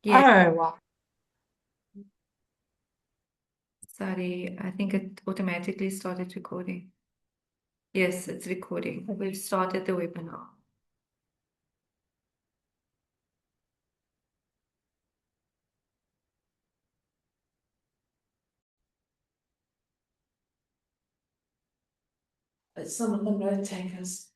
Yeah,哇，sorry. I think it automatically started recording. Yes, it's recording. We've started the webinar. it's some of the note takers.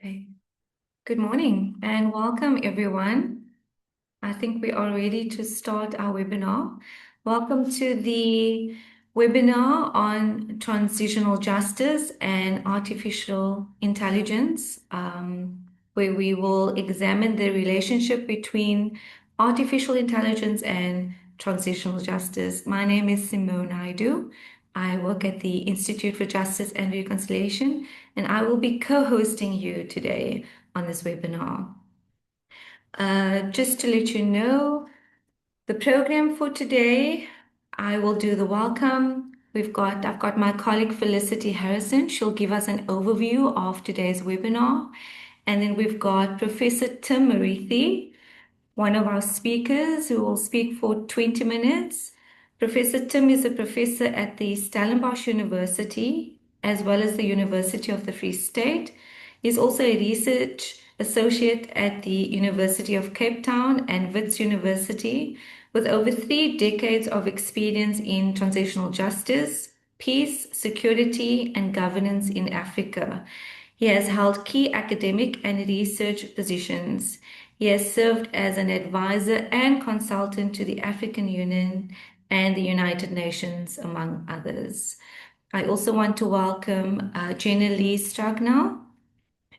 Okay. Good morning and welcome everyone. I think we are ready to start our webinar. Welcome to the webinar on transitional justice and artificial intelligence, where we will examine the relationship between artificial intelligence and transitional justice. My name is Simone Naidu. I work at the Institute for Justice and Reconciliation, and I will be co-hosting you today on this webinar. Just to let you know, the program for today, I will do the welcome. I've got my colleague Felicity Harrison. She'll give us an overview of today's webinar. And then we've got Professor Tim Marithi, one of our speakers who will speak for 20 minutes. Professor Tim is a professor at the Stellenbosch University as well as the University of the Free State. He's also a research associate at the University of Cape Town and Wits University with over 3 decades of experience in transitional justice, peace, security, and governance in Africa. He has held key academic and research positions. He has served as an advisor and consultant to the African Union and the United Nations, among others. I also want to welcome Jenna Lee Stragnell.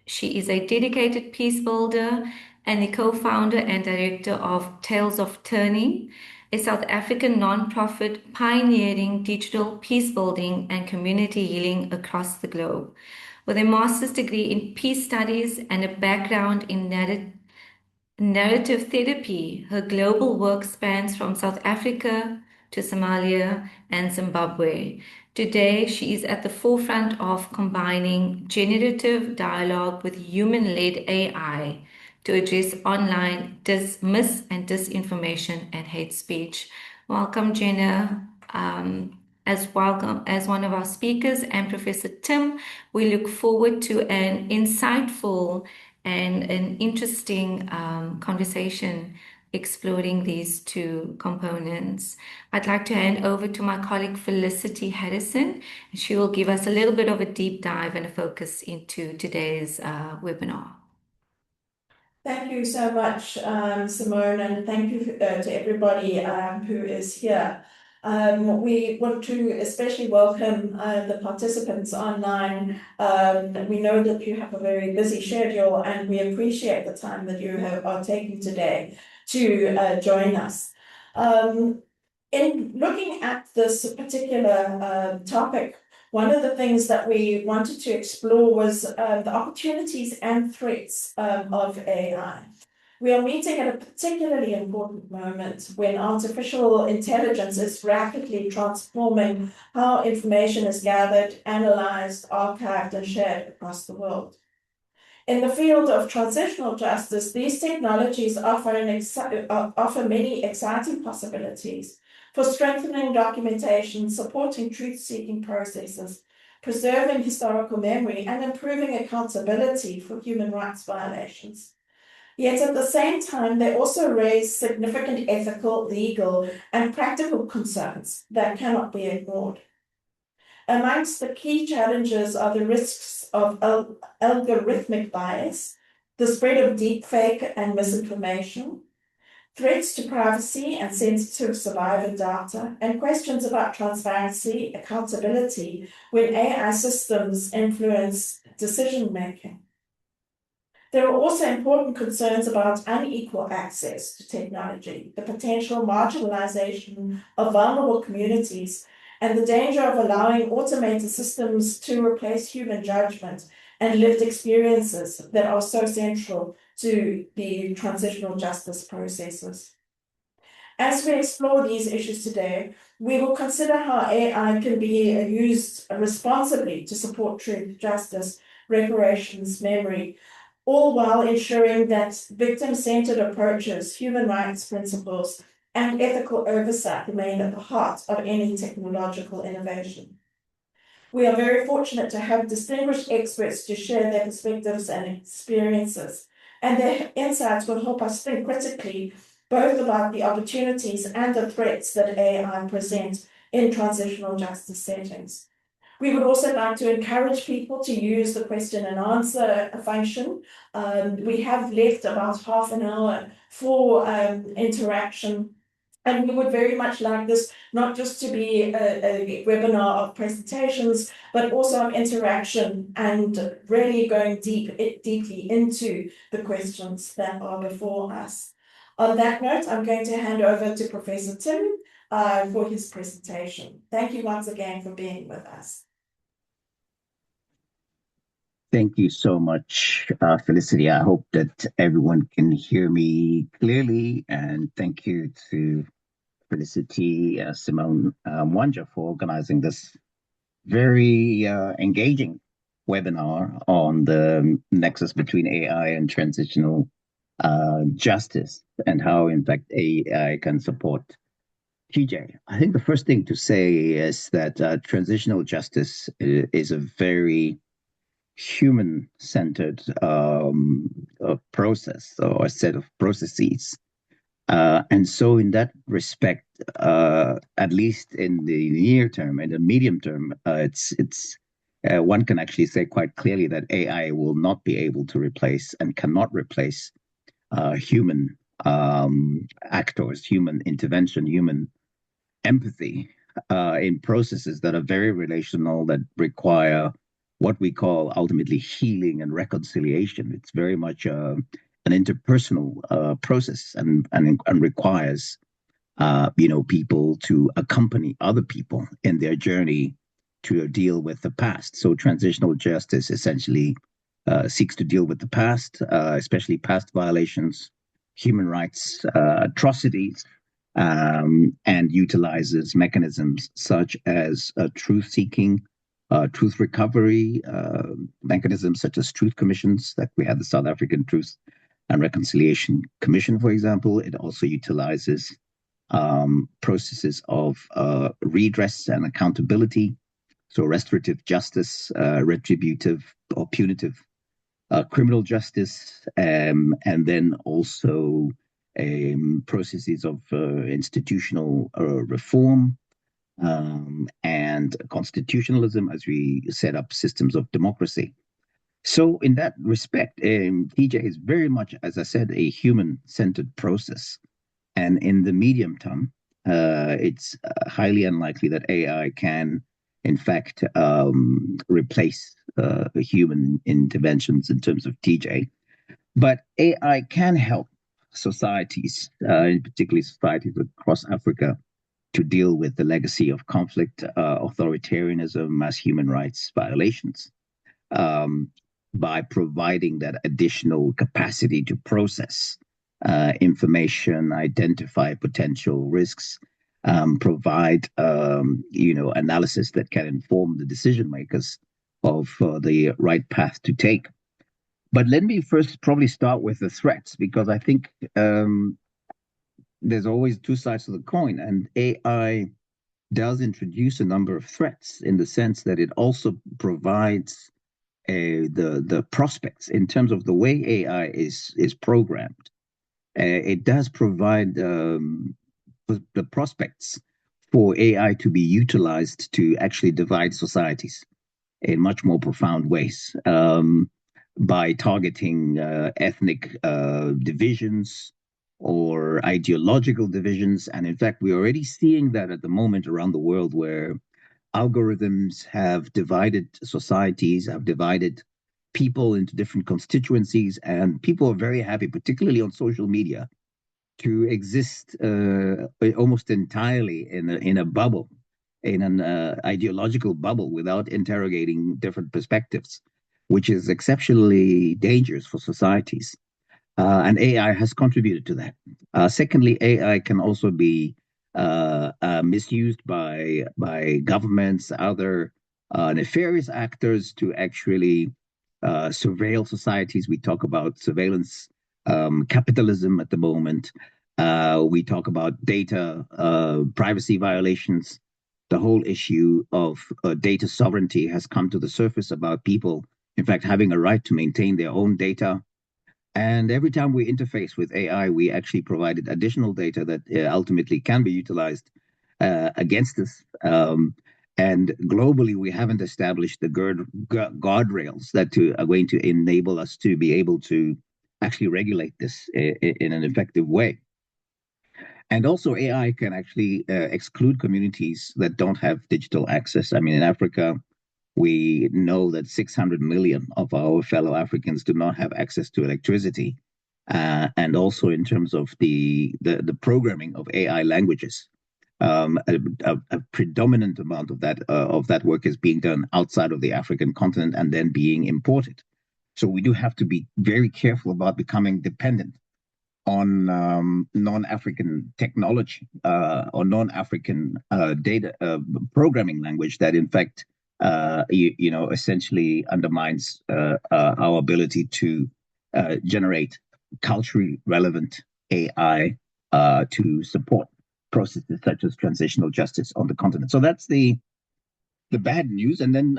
She is a dedicated peace builder and the co-founder and director of Tales of Turning, a South African nonprofit pioneering digital peace building and community healing across the globe. With a master's degree in peace studies and a background in narrative therapy, her global work spans from South Africa to Somalia and Zimbabwe. Today, she is at the forefront of combining generative dialogue with human-led AI to address online mis and disinformation and hate speech. Welcome, Jenna. Welcome as one of our speakers, and Professor Tim. We look forward to an insightful and an interesting conversation exploring these two components. I'd like to hand over to my colleague Felicity Harrison. She will give us a little bit of a deep dive and a focus into today's webinar. Thank you so much, Simone, and thank you to everybody who is here. We want to especially welcome the participants online. We know that you have a very busy schedule, and we appreciate the time that you are taking today to join us. In looking at this particular topic, one of the things that we wanted to explore was the opportunities and threats of AI. We are meeting at a particularly important moment when artificial intelligence is rapidly transforming how information is gathered, analyzed, archived, and shared across the world. In the field of transitional justice, these technologies offer many exciting possibilities for strengthening documentation, supporting truth-seeking processes, preserving historical memory, and improving accountability for human rights violations. Yet at the same time, they also raise significant ethical, legal, and practical concerns that cannot be ignored. Amongst the key challenges are the risks of algorithmic bias, the spread of deepfake and misinformation, threats to privacy and sensitive survivor data, and questions about transparency, accountability when AI systems influence decision-making. There are also important concerns about unequal access to technology, the potential marginalization of vulnerable communities, and the danger of allowing automated systems to replace human judgment and lived experiences that are so central to the transitional justice processes. As we explore these issues today, we will consider how AI can be used responsibly to support truth, justice, reparations, memory, all while ensuring that victim-centered approaches, human rights principles, and ethical oversight remain at the heart of any technological innovation. We are very fortunate to have distinguished experts to share their perspectives and experiences, and their insights will help us think critically both about the opportunities and the threats that AI present in transitional justice settings. We would also like to encourage people to use the question and answer function. We have left about half an hour for interaction. And we would very much like this not just to be a webinar of presentations, but also of interaction and really going deeply into the questions that are before us. On that note, I'm going to hand over to Professor Tim for his presentation. Thank you once again for being with us. Thank you so much, Felicity. I hope that everyone can hear me clearly. And thank you to Felicity, Simone, Mwanja for organizing this very engaging webinar on the nexus between AI and transitional justice and how, in fact, AI can support TJ. I think the first thing to say is that transitional justice is a very human-centered process or a set of processes. And so in that respect, at least in the near term and the medium term, it's one can actually say quite clearly that AI will not be able to replace and cannot replace human actors, human intervention, human empathy in processes that are very relational, that require what we call ultimately healing and reconciliation. It's very much an interpersonal process and requires people to accompany other people in their journey to deal with the past. So transitional justice essentially seeks to deal with the past, especially past violations, human rights atrocities, and utilizes mechanisms such as truth-seeking, truth recovery, mechanisms such as truth commissions, like we had the South African Truth and Reconciliation Commission, for example. It also utilizes processes of redress and accountability, so restorative justice, retributive or punitive criminal justice, and then also processes of institutional reform and constitutionalism as we set up systems of democracy. So in that respect, TJ is very much, as I said, a human-centered process. And in the medium term, it's highly unlikely that AI can, in fact, replace human interventions in terms of TJ. But AI can help societies, particularly societies across Africa, to deal with the legacy of conflict, authoritarianism, mass human rights violations, by providing that additional capacity to process information, identify potential risks, provide analysis that can inform the decision makers of the right path to take. But let me first probably start with the threats, because I think there's always two sides to the coin, and AI does introduce a number of threats in the sense that it also provides the prospects in terms of the way AI is programmed. It does provide the prospects for AI to be utilized to actually divide societies in much more profound ways, by targeting ethnic divisions or ideological divisions. And in fact, we're already seeing that at the moment around the world, where algorithms have divided societies, have divided people into different constituencies, and people are very happy, particularly on social media, to exist almost entirely in a bubble, in an ideological bubble, without interrogating different perspectives, which is exceptionally dangerous for societies. And AI has contributed to that. Secondly, AI can also be misused by governments, other nefarious actors to actually surveil societies. We talk about surveillance capitalism at the moment. We talk about data privacy violations. The whole issue of data sovereignty has come to the surface about people, in fact, having a right to maintain their own data. And every time we interface with AI, we actually provided additional data that ultimately can be utilized against us. And globally, we haven't established the guardrails that are going to enable us to be able to actually regulate this in an effective way. And also, AI can actually exclude communities that don't have digital access. I mean, in Africa, we know that 600 million of our fellow Africans do not have access to electricity. And also, in terms of the programming of AI languages, a predominant amount of that work is being done outside of the African continent and then being imported. So we do have to be very careful about becoming dependent on non-African technology or non-African data programming language that, in fact, essentially undermines our ability to generate culturally relevant AI to support processes such as transitional justice on the continent. So that's the bad news. And then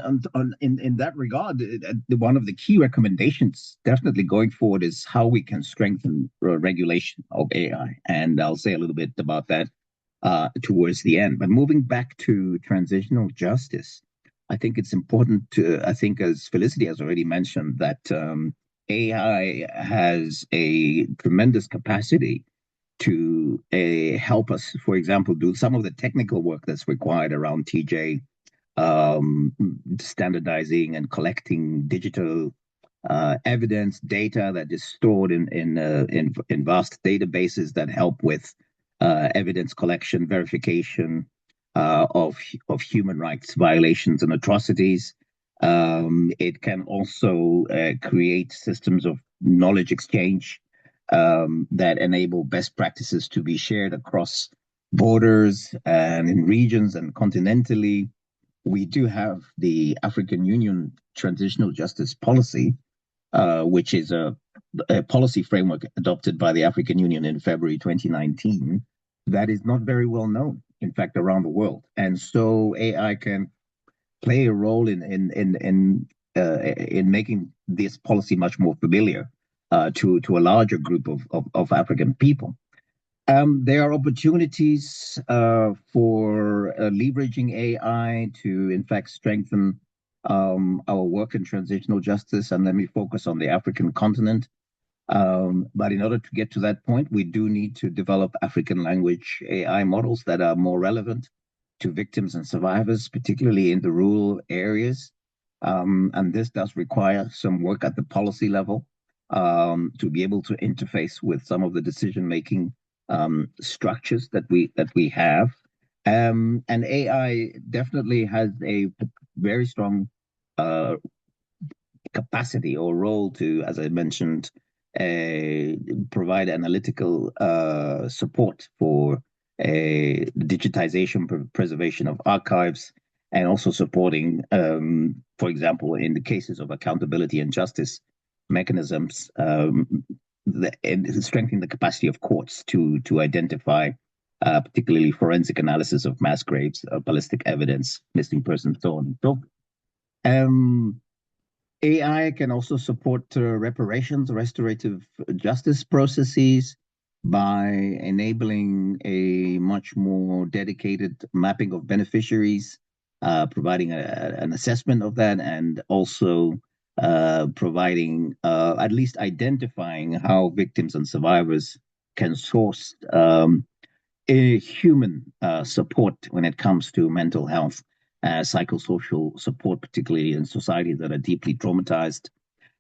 in that regard, one of the key recommendations definitely going forward is how we can strengthen regulation of AI. And I'll say a little bit about that towards the end. But moving back to transitional justice, I think it's important to, I think, as Felicity has already mentioned, that AI has a tremendous capacity to help us, for example, do some of the technical work that's required around TJ, standardizing and collecting digital evidence data that is stored in vast databases that help with evidence collection, verification of human rights violations and atrocities. It can also create systems of knowledge exchange that enable best practices to be shared across borders and in regions and continentally. We do have the African Union Transitional Justice Policy, which is a policy framework adopted by the African Union in February 2019 that is not very well known, in fact, around the world. And so AI can play a role in making this policy much more familiar to a larger group of African people. There are opportunities for leveraging AI to, in fact, strengthen our work in transitional justice. And let me focus on the African continent. But in order to get to that point, we do need to develop African language AI models that are more relevant to victims and survivors, particularly in the rural areas. And this does require some work at the policy level to be able to interface with some of the decision-making structures that we have. And AI definitely has a very strong capacity or role to, as I mentioned, provide analytical support for digitization, preservation of archives, and also supporting, for example, in the cases of accountability and justice mechanisms, strengthening the capacity of courts to identify particularly forensic analysis of mass graves, ballistic evidence, missing persons, so on and so forth. AI can also support reparations, restorative justice processes by enabling a much more dedicated mapping of beneficiaries, providing an assessment of that, and also providing, at least identifying how victims and survivors can source a human support when it comes to mental health, psychosocial support, particularly in societies that are deeply traumatized.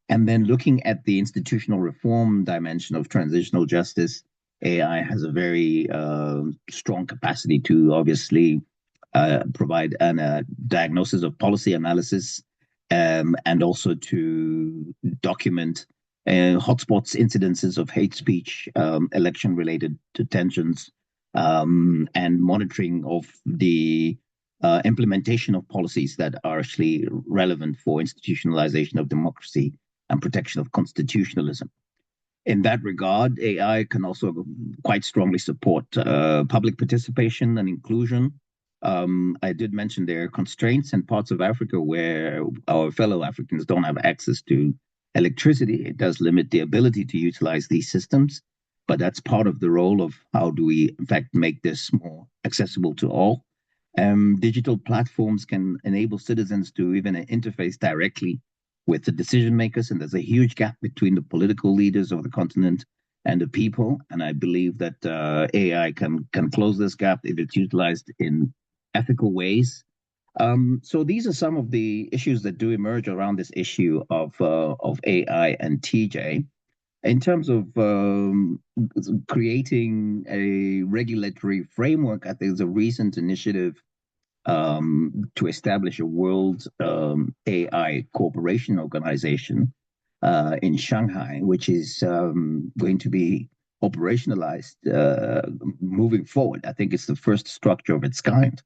And then looking at the institutional reform dimension of transitional justice, AI has a very strong capacity to obviously provide a diagnosis of policy analysis, and also to document hotspots, incidences of hate speech, election-related tensions, and monitoring of the implementation of policies that are actually relevant for institutionalization of democracy and protection of constitutionalism. In that regard, AI can also quite strongly support public participation and inclusion. I did mention there are constraints in parts of Africa where our fellow Africans don't have access to electricity. It does limit the ability to utilize these systems, but that's part of the role of how do we, in fact, make this more accessible to all. Digital platforms can enable citizens to even interface directly with the decision makers, and there's a huge gap between the political leaders of the continent and the people. And I believe that AI can close this gap if it's utilized in ethical ways. So these are some of the issues that do emerge around this issue of AI and TJ. In terms of creating a regulatory framework, I think there's a recent initiative to establish a world AI cooperation organization in Shanghai, which is going to be operationalized moving forward. I think it's the first structure of its kind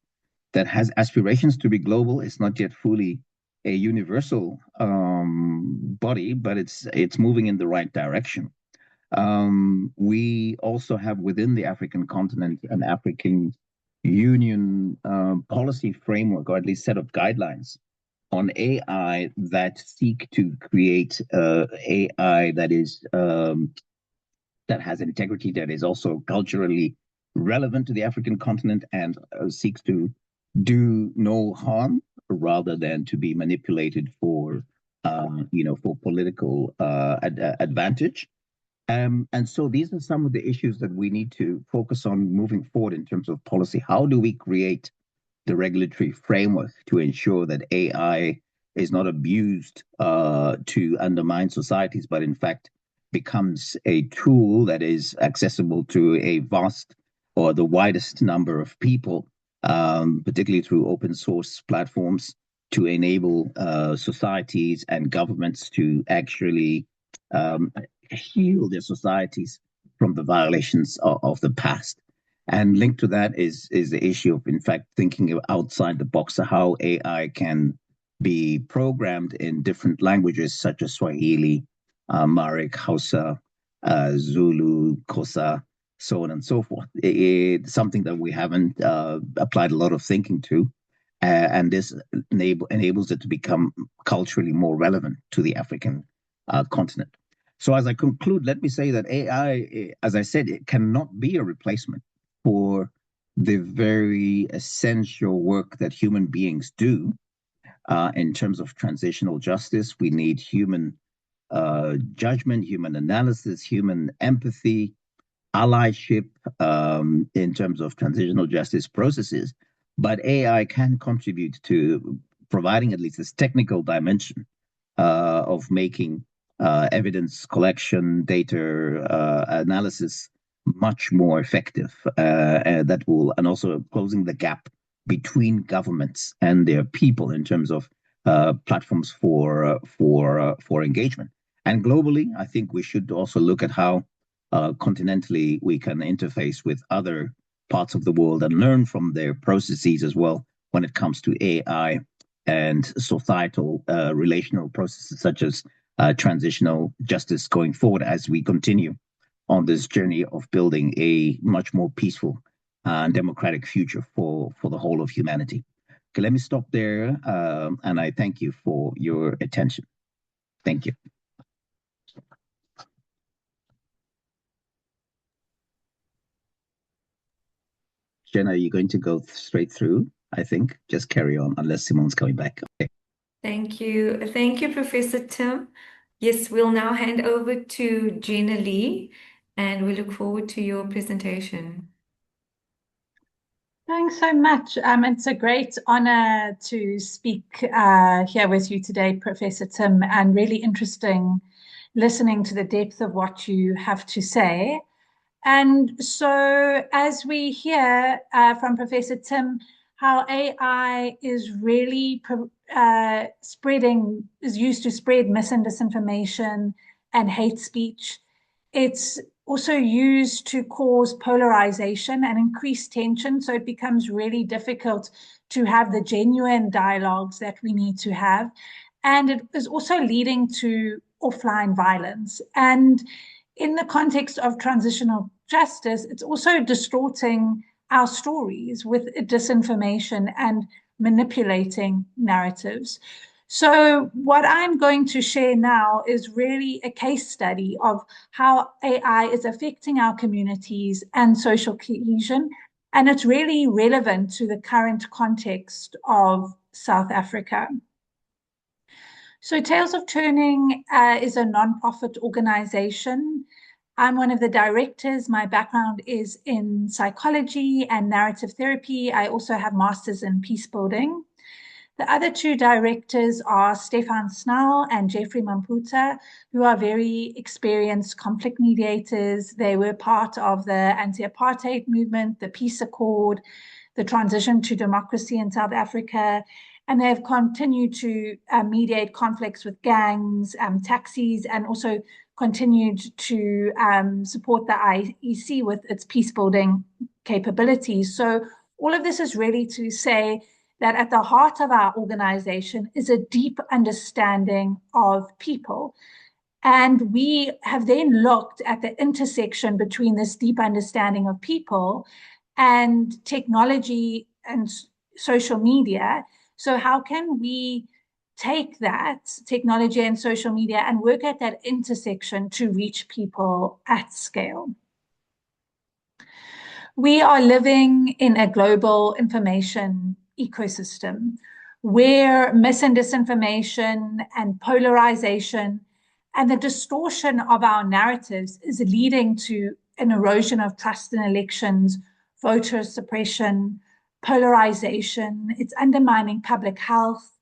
that has aspirations to be global. It's not yet fully a universal body, but it's moving in the right direction. We also have within the African continent an African Union policy framework, or at least set of guidelines on AI that seek to create AI that has integrity, that is also culturally relevant to the African continent, and seeks to do no harm rather than to be manipulated for for political advantage. And so these are some of the issues that we need to focus on moving forward in terms of policy. How do we create the regulatory framework to ensure that AI is not abused to undermine societies, but in fact becomes a tool that is accessible to a vast or the widest number of people, particularly through open source platforms, to enable societies and governments to actually um, heal their societies from the violations of the past. And linked to that is the issue of, in fact, thinking outside the box of how AI can be programmed in different languages such as Swahili, Amharic, Hausa, Zulu, Kosa, so on and so forth. It's something that we haven't applied a lot of thinking to, and this enables it to become culturally more relevant to the African continent. So, as I conclude, let me say that AI, as I said, it cannot be a replacement for the very essential work that human beings do in terms of transitional justice. We need human judgment, human analysis, human empathy, allyship in terms of transitional justice processes. But AI can contribute to providing at least this technical dimension of making evidence collection, data analysis much more effective. That will, and also closing the gap between governments and their people in terms of platforms for engagement. And globally, I think we should also look at how continentally we can interface with other parts of the world and learn from their processes as well when it comes to AI and societal relational processes such as transitional justice going forward as we continue on this journey of building a much more peaceful and democratic future for the whole of humanity. Okay, let me stop there, and I thank you for your attention. Thank you. Jen, are you going to go straight through? I think just carry on unless Simone's coming back. Okay. Thank you. Thank you, Professor Tim. Yes, we'll now hand over to Gina Lee, and we look forward to your presentation. Thanks so much. It's a great honor to speak here with you today, Professor Tim, and really interesting listening to the depth of what you have to say. And so, as we hear from Professor Tim, how AI is really is used to spread mis and disinformation and hate speech. It's also used to cause polarization and increase tension. So it becomes really difficult to have the genuine dialogues that we need to have. And it is also leading to offline violence. And in the context of transitional justice, it's also distorting our stories with disinformation and manipulating narratives. So what I'm going to share now is really a case study of how AI is affecting our communities and social cohesion, And it's really relevant to the current context of South Africa. So Tales of Turning is a nonprofit organization. I'm one of the directors. My background is in psychology and narrative therapy. I also have masters in peace building. The other two directors are Stefan Snell and Jeffrey Mamputa, who are very experienced conflict mediators. They were part of the anti-apartheid movement, the peace accord, the transition to democracy in South Africa, and they have continued to mediate conflicts with gangs, taxis, and also continued to support the IEC with its peace building capabilities. So all of this is really to say that at the heart of our organization is a deep understanding of people. And we have then looked at the intersection between this deep understanding of people and technology and social media. So how can we take that technology and social media and work at that intersection to reach people at scale? We are living in a global information ecosystem where mis and disinformation and polarization and the distortion of our narratives is leading to an erosion of trust in elections, voter suppression, polarization. It's undermining public health.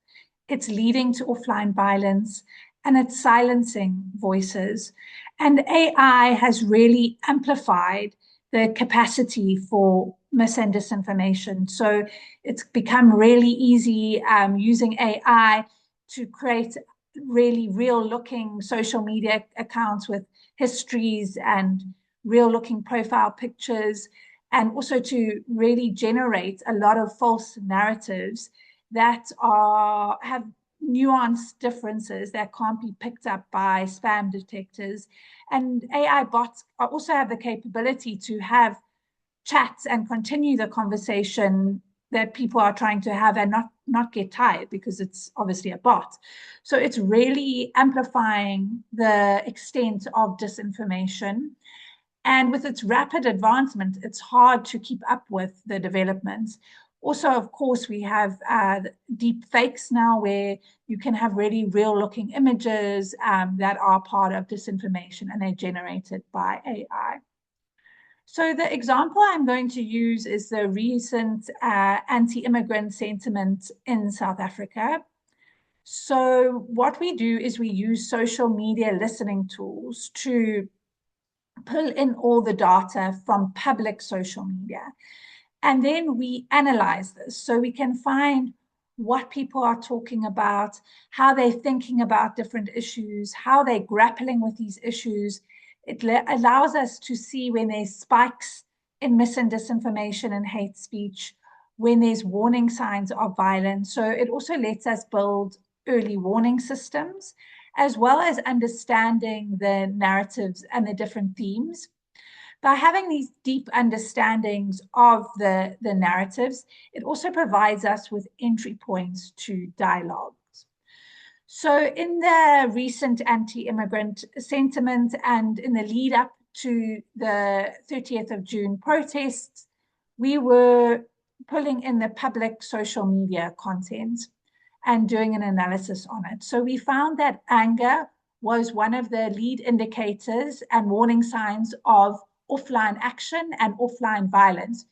It's leading to offline violence, and it's silencing voices. And AI has really amplified the capacity for mis and disinformation. So it's become really easy using AI to create really real looking social media accounts with histories and real looking profile pictures, and also to really generate a lot of false narratives that have nuanced differences that can't be picked up by spam detectors. And AI bots also have the capability to have chats and continue the conversation that people are trying to have and not get tired, because it's obviously a bot. So it's really amplifying the extent of disinformation. And with its rapid advancement, it's hard to keep up with the developments. Also, of course, we have deep fakes now, where you can have really real looking images that are part of disinformation, and they're generated by AI. So the example I'm going to use is the recent anti-immigrant sentiment in South Africa. So what we do is we use social media listening tools to pull in all the data from public social media. And then we analyze this so we can find what people are talking about, how they're thinking about different issues, how they're grappling with these issues. It allows us to see when there's spikes in mis and disinformation and hate speech, when there's warning signs of violence. So it also lets us build early warning systems, as well as understanding the narratives and the different themes. By having these deep understandings of the narratives, it also provides us with entry points to dialogues. So in the recent anti-immigrant sentiment and in the lead up to the 30th of June protests, we were pulling in the public social media content and doing an analysis on it. So we found that anger was one of the lead indicators and warning signs of offline action and offline violence.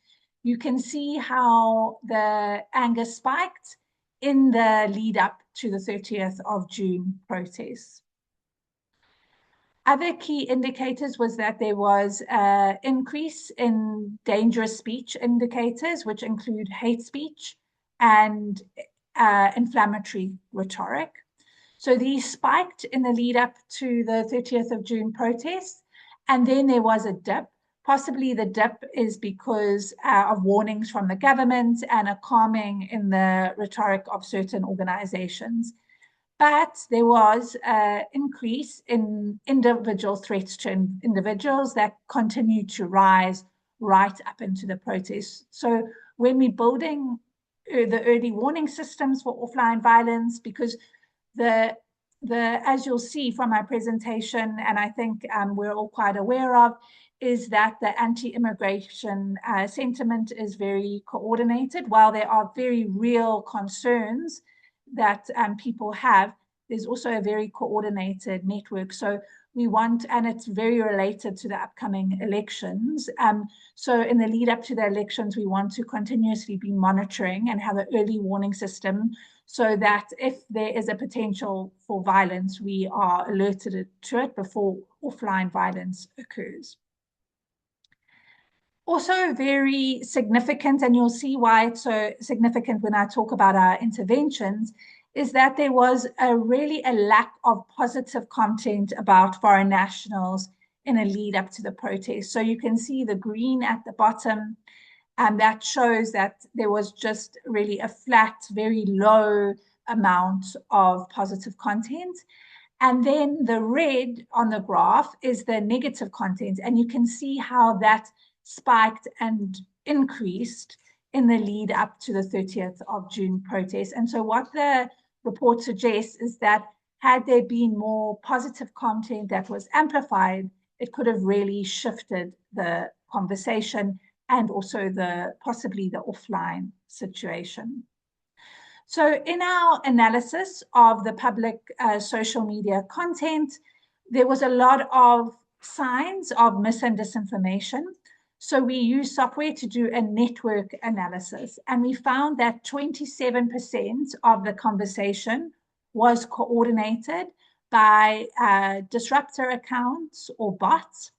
You can see how the anger spiked in the lead up to the 30th of June protests. Other key indicators was that there was an increase in dangerous speech indicators, which include hate speech and inflammatory rhetoric. So these spiked in the lead up to the 30th of June protests, and then there was a dip. Possibly the dip is because of warnings from the government and a calming in the rhetoric of certain organizations. But there was an increase in individual threats to individuals that continued to rise right up into the protests. So when we're building the early warning systems for offline violence, because as you'll see from my presentation, and I think we're all quite aware of, is that the anti-immigration sentiment is very coordinated. While there are very real concerns that people have, there's also a very coordinated network. So we want, and it's very related to the upcoming elections. So in the lead up to the elections, we want to continuously be monitoring and have an early warning system so that if there is a potential for violence, we are alerted to it before offline violence occurs. Also very significant, and you'll see why it's so significant when I talk about our interventions, is that there was really a lack of positive content about foreign nationals in a lead up to the protest. So you can see the green at the bottom, and that shows that there was just really a flat, very low amount of positive content. And then the red on the graph is the negative content, and you can see how that spiked and increased in the lead up to the 30th of June protest. And so what the report suggests is that had there been more positive content that was amplified, it could have really shifted the conversation and also possibly the offline situation. So in our analysis of the public social media content, there was a lot of signs of mis and disinformation. So we used software to do a network analysis, and we found that 27% of the conversation was coordinated by disruptor accounts or bots.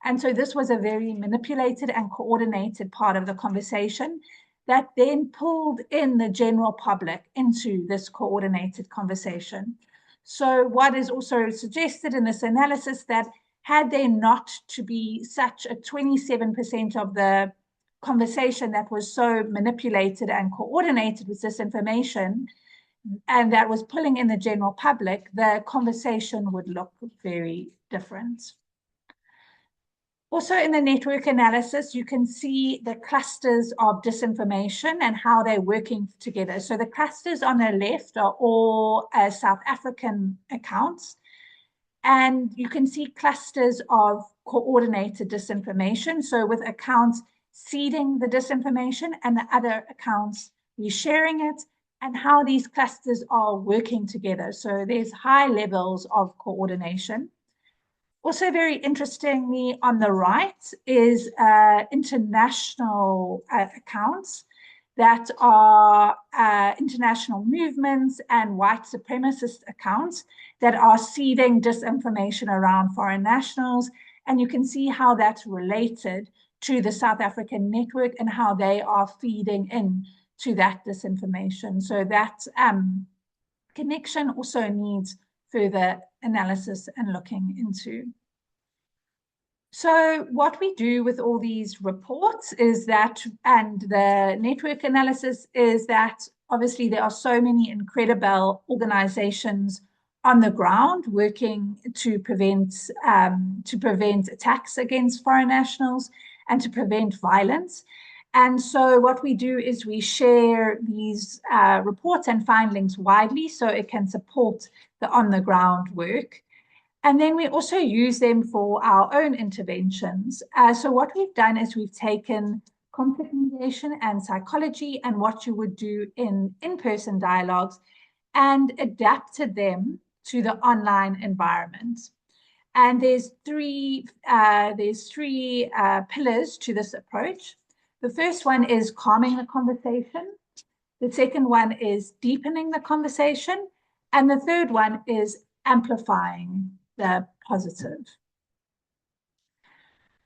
And so this was a very manipulated and coordinated part of the conversation that then pulled in the general public into this coordinated conversation. So what is also suggested in this analysis that had there not to be such a 27% of the conversation that was so manipulated and coordinated with this information, and that was pulling in the general public, the conversation would look very different. Also in the network analysis, you can see the clusters of disinformation and how they're working together. So the clusters on the left are all South African accounts. And you can see clusters of coordinated disinformation. So with accounts seeding the disinformation and the other accounts resharing it, and how these clusters are working together. So there's high levels of coordination. Also very interestingly, on the right is international accounts that are international movements and white supremacist accounts that are seeding disinformation around foreign nationals. And you can see how that's related to the South African network and how they are feeding in to that disinformation. So that connection also needs further analysis and looking into. So what we do with all these reports is that, and the network analysis is that obviously there are so many incredible organizations on the ground working to prevent attacks against foreign nationals and to prevent violence. And so what we do is we share these reports and findings widely so it can support the on-the-ground work. And then we also use them for our own interventions. So what we've done is we've taken conflict mediation and psychology and what you would do in in-person dialogues and adapted them to the online environment. And there's three pillars to this approach. The first one is calming the conversation. The second one is deepening the conversation. And the third one is amplifying the positive.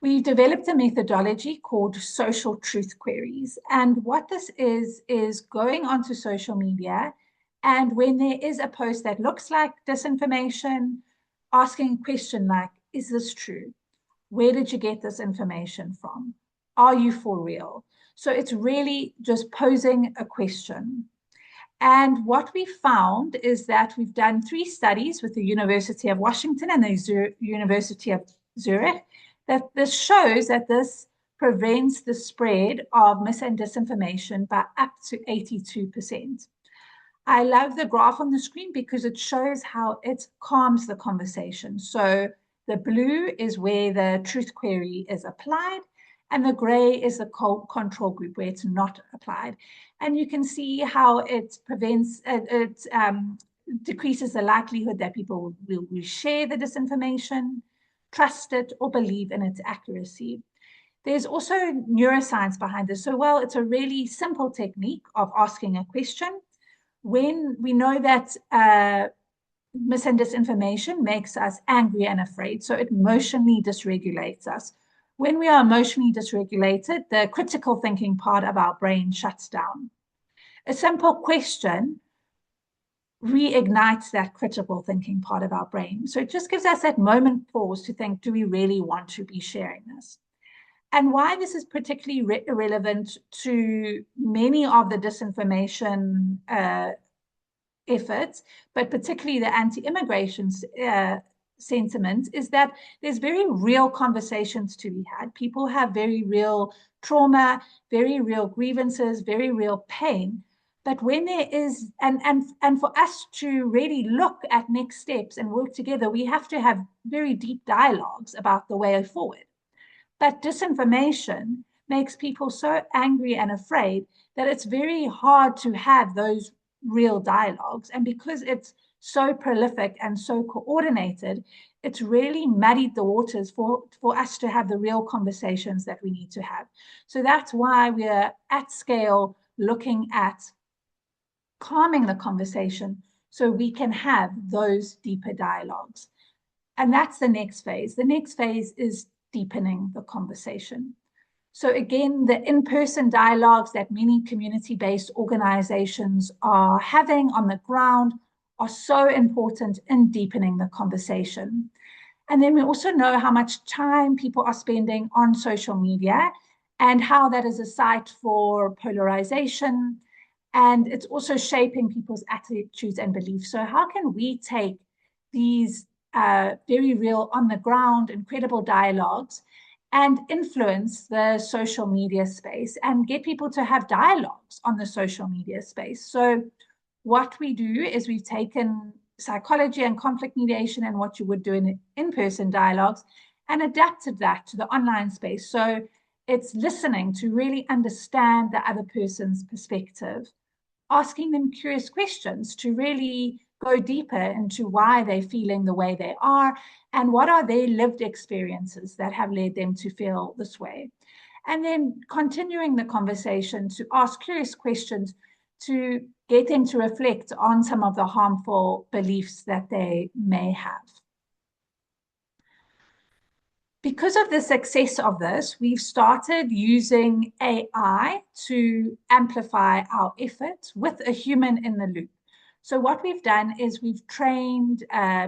We developed a methodology called social truth queries. And what this is going onto social media, and when there is a post that looks like disinformation, asking a question like, is this true? Where did you get this information from? Are you for real? So it's really just posing a question. And what we found is that we've done 3 studies with the University of Washington and the University of Zurich, that this shows that this prevents the spread of mis and disinformation by up to 82%. I love the graph on the screen because it shows how it calms the conversation. So The blue is where the truth query is applied, and the gray is the control group where it's not applied. And you can see how it decreases the likelihood that people will share the disinformation, trust it, or believe in its accuracy. There's also neuroscience behind this. So, well, it's a really simple technique of asking a question. When we know that mis and disinformation makes us angry and afraid, so it emotionally dysregulates us. When we are emotionally dysregulated, the critical thinking part of our brain shuts down. A simple question reignites that critical thinking part of our brain. So it just gives us that moment pause to think, do we really want to be sharing this? And why this is particularly relevant to many of the disinformation efforts, but particularly the anti-immigration sentiment, is that there's very real conversations to be had. People have very real trauma, very real grievances, very real pain. But when there is, and for us to really look at next steps and work together, we have to have very deep dialogues about the way forward. But disinformation makes people so angry and afraid that it's very hard to have those real dialogues. And because it's so prolific and so coordinated, it's really muddied the waters for us to have the real conversations that we need to have. So that's why we're at scale looking at calming the conversation so we can have those deeper dialogues. And that's the next phase. The next phase is deepening the conversation. So again, the in-person dialogues that many community-based organizations are having on the ground are so important in deepening the conversation. And then we also know how much time people are spending on social media and how that is a site for polarization. And it's also shaping people's attitudes and beliefs. So how can we take these very real, on the ground, incredible dialogues and influence the social media space and get people to have dialogues on the social media space? So what we do is we've taken psychology and conflict mediation and what you would do in in-person dialogues and adapted that to the online space. So it's listening to really understand the other person's perspective, asking them curious questions to really go deeper into why they're feeling the way they are and what are their lived experiences that have led them to feel this way. And then continuing the conversation to ask curious questions to get them to reflect on some of the harmful beliefs that they may have. Because of the success of this, we've started using AI to amplify our efforts with a human in the loop. So what we've done is we've trained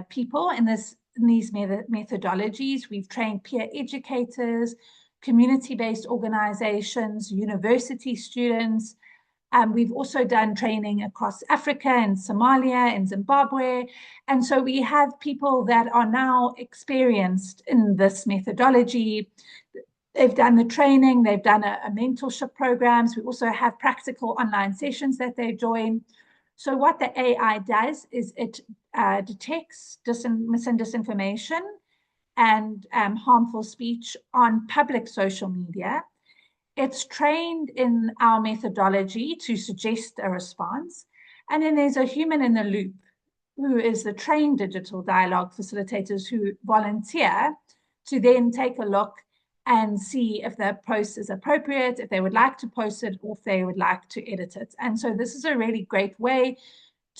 people in these methodologies. We've trained peer educators, community-based organizations, university students. We've also done training across Africa and Somalia and Zimbabwe. And so we have people that are now experienced in this methodology. They've done the training, they've done a mentorship programs. We also have practical online sessions that they join. So what the AI does is it detects mis and disinformation and harmful speech on public social media. It's trained in our methodology to suggest a response. And then there's a human in the loop who is the trained digital dialogue facilitators who volunteer to then take a look and see if the post is appropriate, if they would like to post it, or if they would like to edit it. And so this is a really great way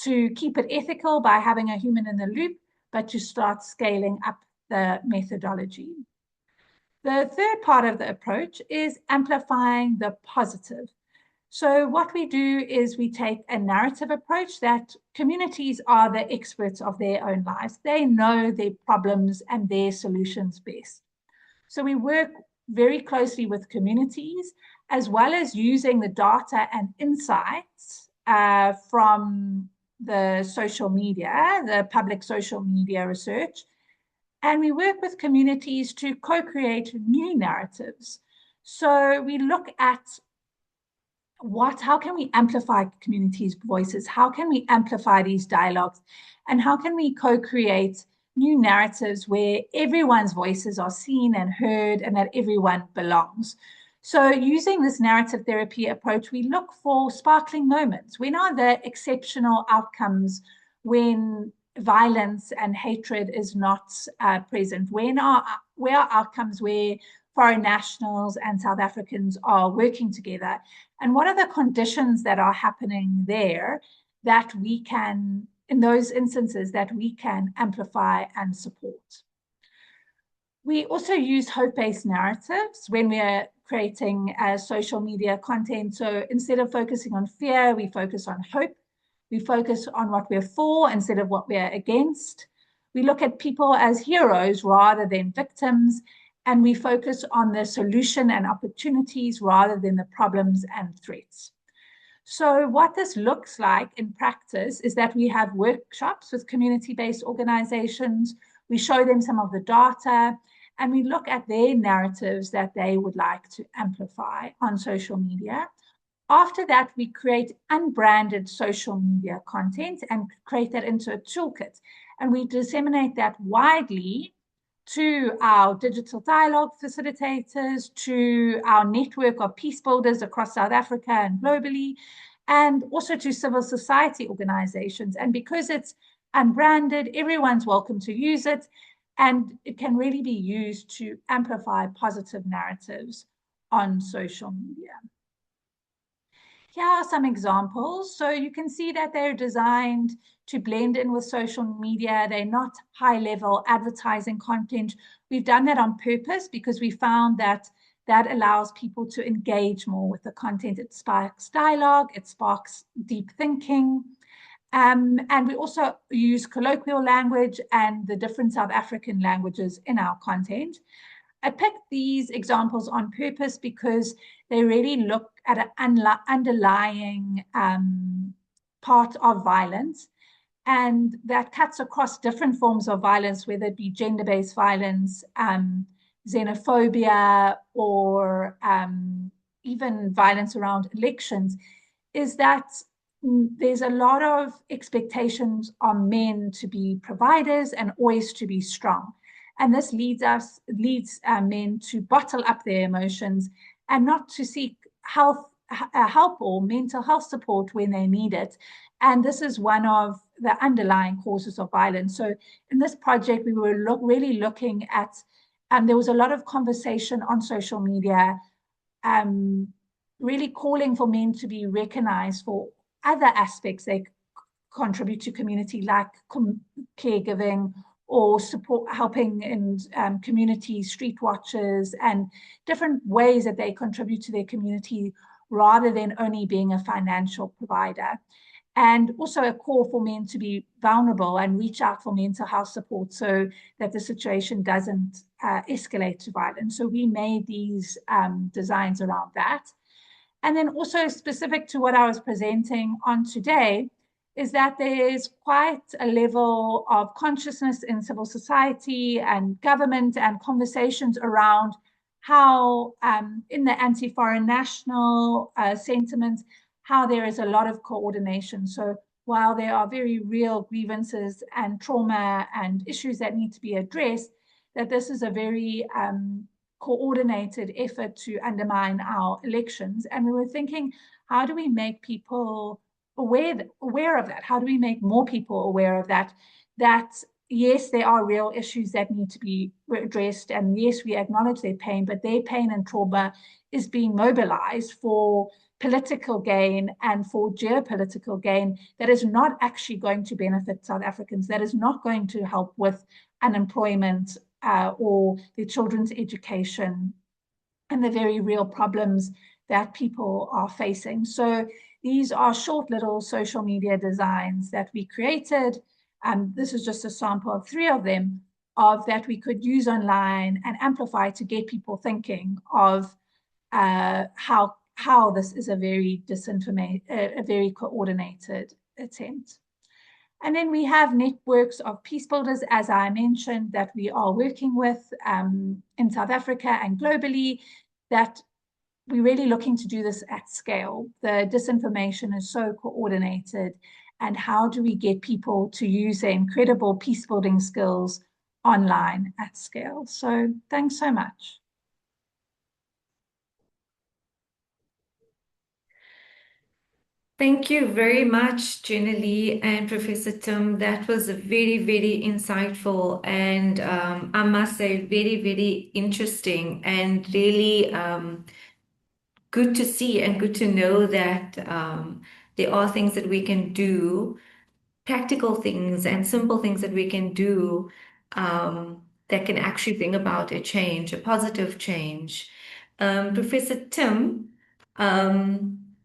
to keep it ethical by having a human in the loop, but to start scaling up the methodology. The third part of the approach is amplifying the positive. So what we do is we take a narrative approach that communities are the experts of their own lives. They know their problems and their solutions best. So we work very closely with communities, as well as using the data and insights from the social media, the public social media research. And we work with communities to co-create new narratives. So we look at how can we amplify communities' voices? How can we amplify these dialogues? And how can we co-create new narratives where everyone's voices are seen and heard and that everyone belongs. So using this narrative therapy approach, we look for sparkling moments. When are the exceptional outcomes when violence and hatred is not present? Where are outcomes where foreign nationals and South Africans are working together? And what are the conditions that are happening there that we can, in those instances, that we can amplify and support? We also use hope-based narratives when we are creating social media content. So instead of focusing on fear, we focus on hope. We focus on what we're for instead of what we're against. We look at people as heroes rather than victims, and we focus on the solution and opportunities rather than the problems and threats. So what this looks like in practice is that we have workshops with community-based organizations. We show them some of the data, and we look at their narratives that they would like to amplify on social media. After that, we create unbranded social media content and create that into a toolkit. And we disseminate that widely to our digital dialogue facilitators, to our network of peace builders across South Africa and globally, and also to civil society organizations. And because it's unbranded, everyone's welcome to use it. And it can really be used to amplify positive narratives on social media. Here are some examples. So you can see that they're designed to blend in with social media. They're not high-level advertising content. We've done that on purpose because we found that that allows people to engage more with the content. It sparks dialogue, it sparks deep thinking. And we also use colloquial language and the different South African languages in our content. I picked these examples on purpose because they really look at an underlying part of violence, and that cuts across different forms of violence, whether it be gender-based violence, xenophobia, or even violence around elections, is that there's a lot of expectations on men to be providers and always to be strong. And this leads men to bottle up their emotions and not to seek help or mental health support when they need it. And this is one of the underlying causes of violence. So in this project, we were really looking at, there was a lot of conversation on social media, really calling for men to be recognized for other aspects they contribute to community, like caregiving or support, helping in community street watches and different ways that they contribute to their community rather than only being a financial provider. And also a call for men to be vulnerable and reach out for mental health support so that the situation doesn't escalate to violence. So we made these designs around that. And then also specific to what I was presenting on today is that there is quite a level of consciousness in civil society and government and conversations around how in the anti-foreign national sentiment, how there is a lot of coordination. So while there are very real grievances and trauma and issues that need to be addressed, that this is a very coordinated effort to undermine our elections. And we were thinking, how do we make people aware of that? How do we make more people aware of that? That yes, there are real issues that need to be addressed, and yes, we acknowledge their pain, but their pain and trauma is being mobilized for political gain and for geopolitical gain that is not actually going to benefit South Africans, that is not going to help with unemployment or their children's education and the very real problems that people are facing. So these are short little social media designs that we created. This is just a sample of 3 of them that we could use online and amplify to get people thinking of how this is a very a very coordinated attempt. And then we have networks of peace builders, as I mentioned, that we are working with in South Africa and globally, that we're really looking to do this at scale. The disinformation is so coordinated and how do we get people to use their incredible peace building skills online at scale. So thanks so much. Thank you very much, Jenna Lee and Professor Tim. That was very, very insightful and I must say very, very interesting and really good to see and good to know that there are things that we can do, practical things and simple things that we can do that can actually bring about a change, a positive change. Professor Tim,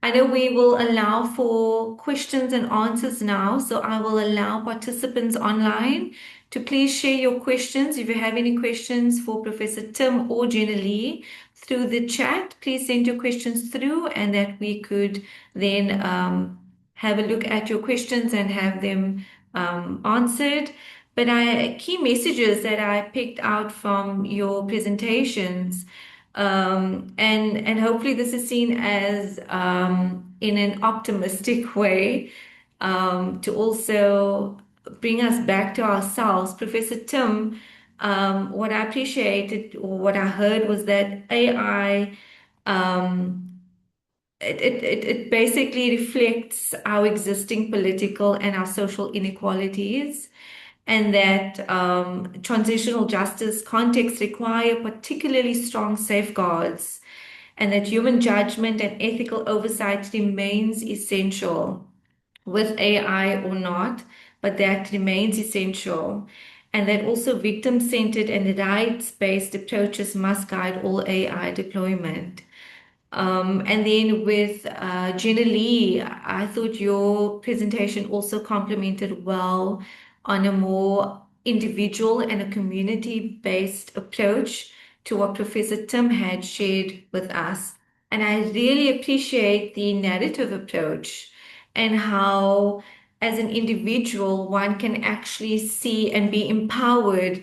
I know we will allow for questions and answers now, so I will allow participants online to please share your questions. If you have any questions for Professor Tim or Jenna Lee through the chat, please send your questions through and that we could then have a look at your questions and have them answered. But key messages that I picked out from your presentations, and hopefully this is seen as in an optimistic way, to also bring us back to ourselves. Professor Tim, what I appreciated or what I heard was that AI it basically reflects our existing political and our social inequalities, and that transitional justice contexts require particularly strong safeguards, and that human judgment and ethical oversight remains essential with AI or not, but that remains essential. And that also victim-centered and rights-based approaches must guide all AI deployment. And then with Jenna Lee, I thought your presentation also complemented well on a more individual and a community-based approach to what Professor Tim had shared with us. And I really appreciate the narrative approach and how, as an individual, one can actually see and be empowered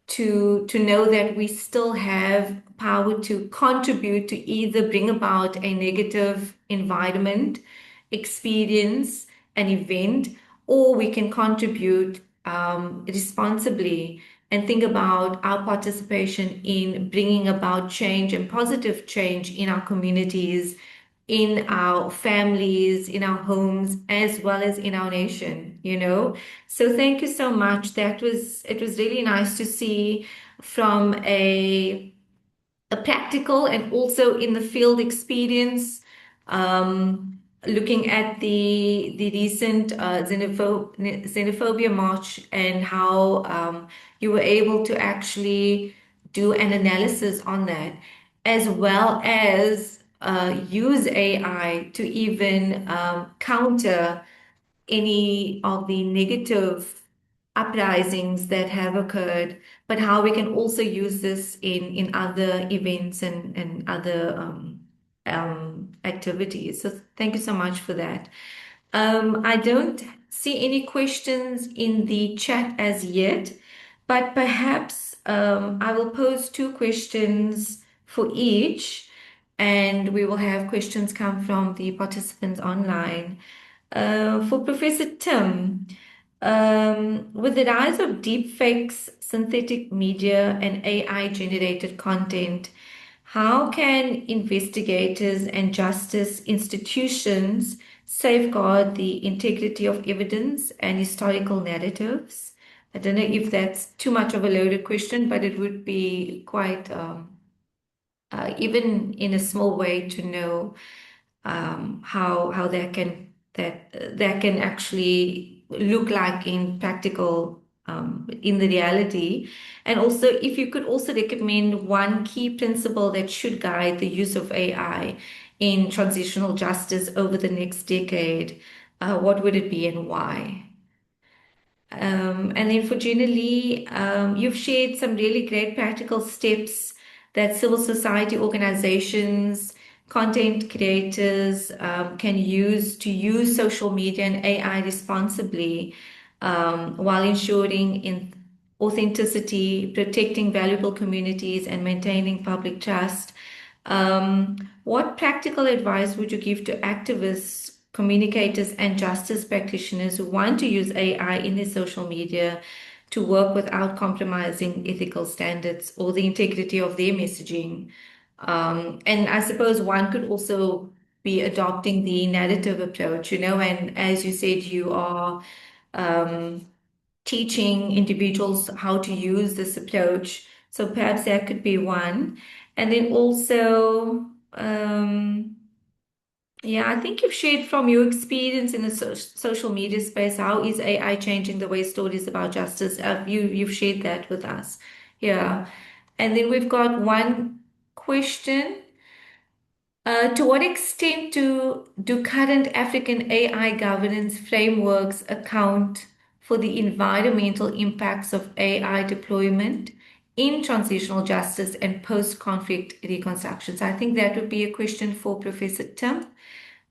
to know that we still have power to contribute to either bring about a negative environment, experience, an event, or we can contribute responsibly and think about our participation in bringing about change and positive change in our communities, in our families, in our homes, as well as in our nation, you know. So thank you so much. It was really nice to see from a practical and also in the field experience, looking at the recent xenophobia march and how you were able to actually do an analysis on that, as well as use AI to even counter any of the negative uprisings that have occurred, but how we can also use this in other events and other activities. So thank you so much for that. I don't see any questions in the chat as yet, but perhaps I will pose two questions for each, and we will have questions come from the participants online. For Professor Tim, with the rise of deepfakes, synthetic media, and AI-generated content, how can investigators and justice institutions safeguard the integrity of evidence and historical narratives? I don't know if that's too much of a loaded question, but it would be quite, even in a small way, to know how that can actually look like in practical, in the reality. And also, if you could also recommend one key principle that should guide the use of AI in transitional justice over the next decade, what would it be and why? And then for Gina Lee, you've shared some really great practical steps that civil society organizations, content creators can use to use social media and AI responsibly, while ensuring in authenticity, protecting valuable communities, and maintaining public trust. What practical advice would you give to activists communicators and justice practitioners who want to use AI in their social media to work without compromising ethical standards or the integrity of their messaging. And I suppose one could also be adopting the narrative approach, and as you said, you are teaching individuals how to use this approach. So perhaps that could be one. And then also, yeah, I think you've shared from your experience in the social media space, how is AI changing the way stories about justice? You've shared that with us. Yeah. And then we've got one question. To what extent do current African AI governance frameworks account for the environmental impacts of AI deployment in transitional justice and post-conflict reconstruction? So I think that would be a question for Professor Tim.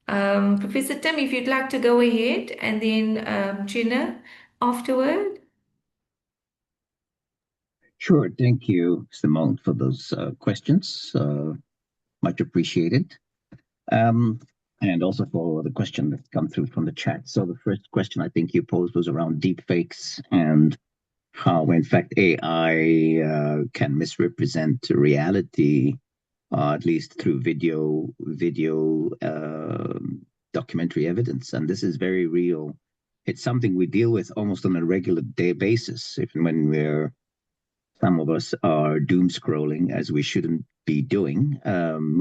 Professor Tim, if you'd like to go ahead, and then Gina afterward. Sure. Thank you, Simone, for those questions. Much appreciated. And also for the question that's come through from the chat. So the first question I think you posed was around deepfakes and how, in fact, AI can misrepresent reality, at least through video documentary evidence. And this is very real. It's something we deal with almost on a regular day basis, even when some of us are doom scrolling, as we shouldn't be doing.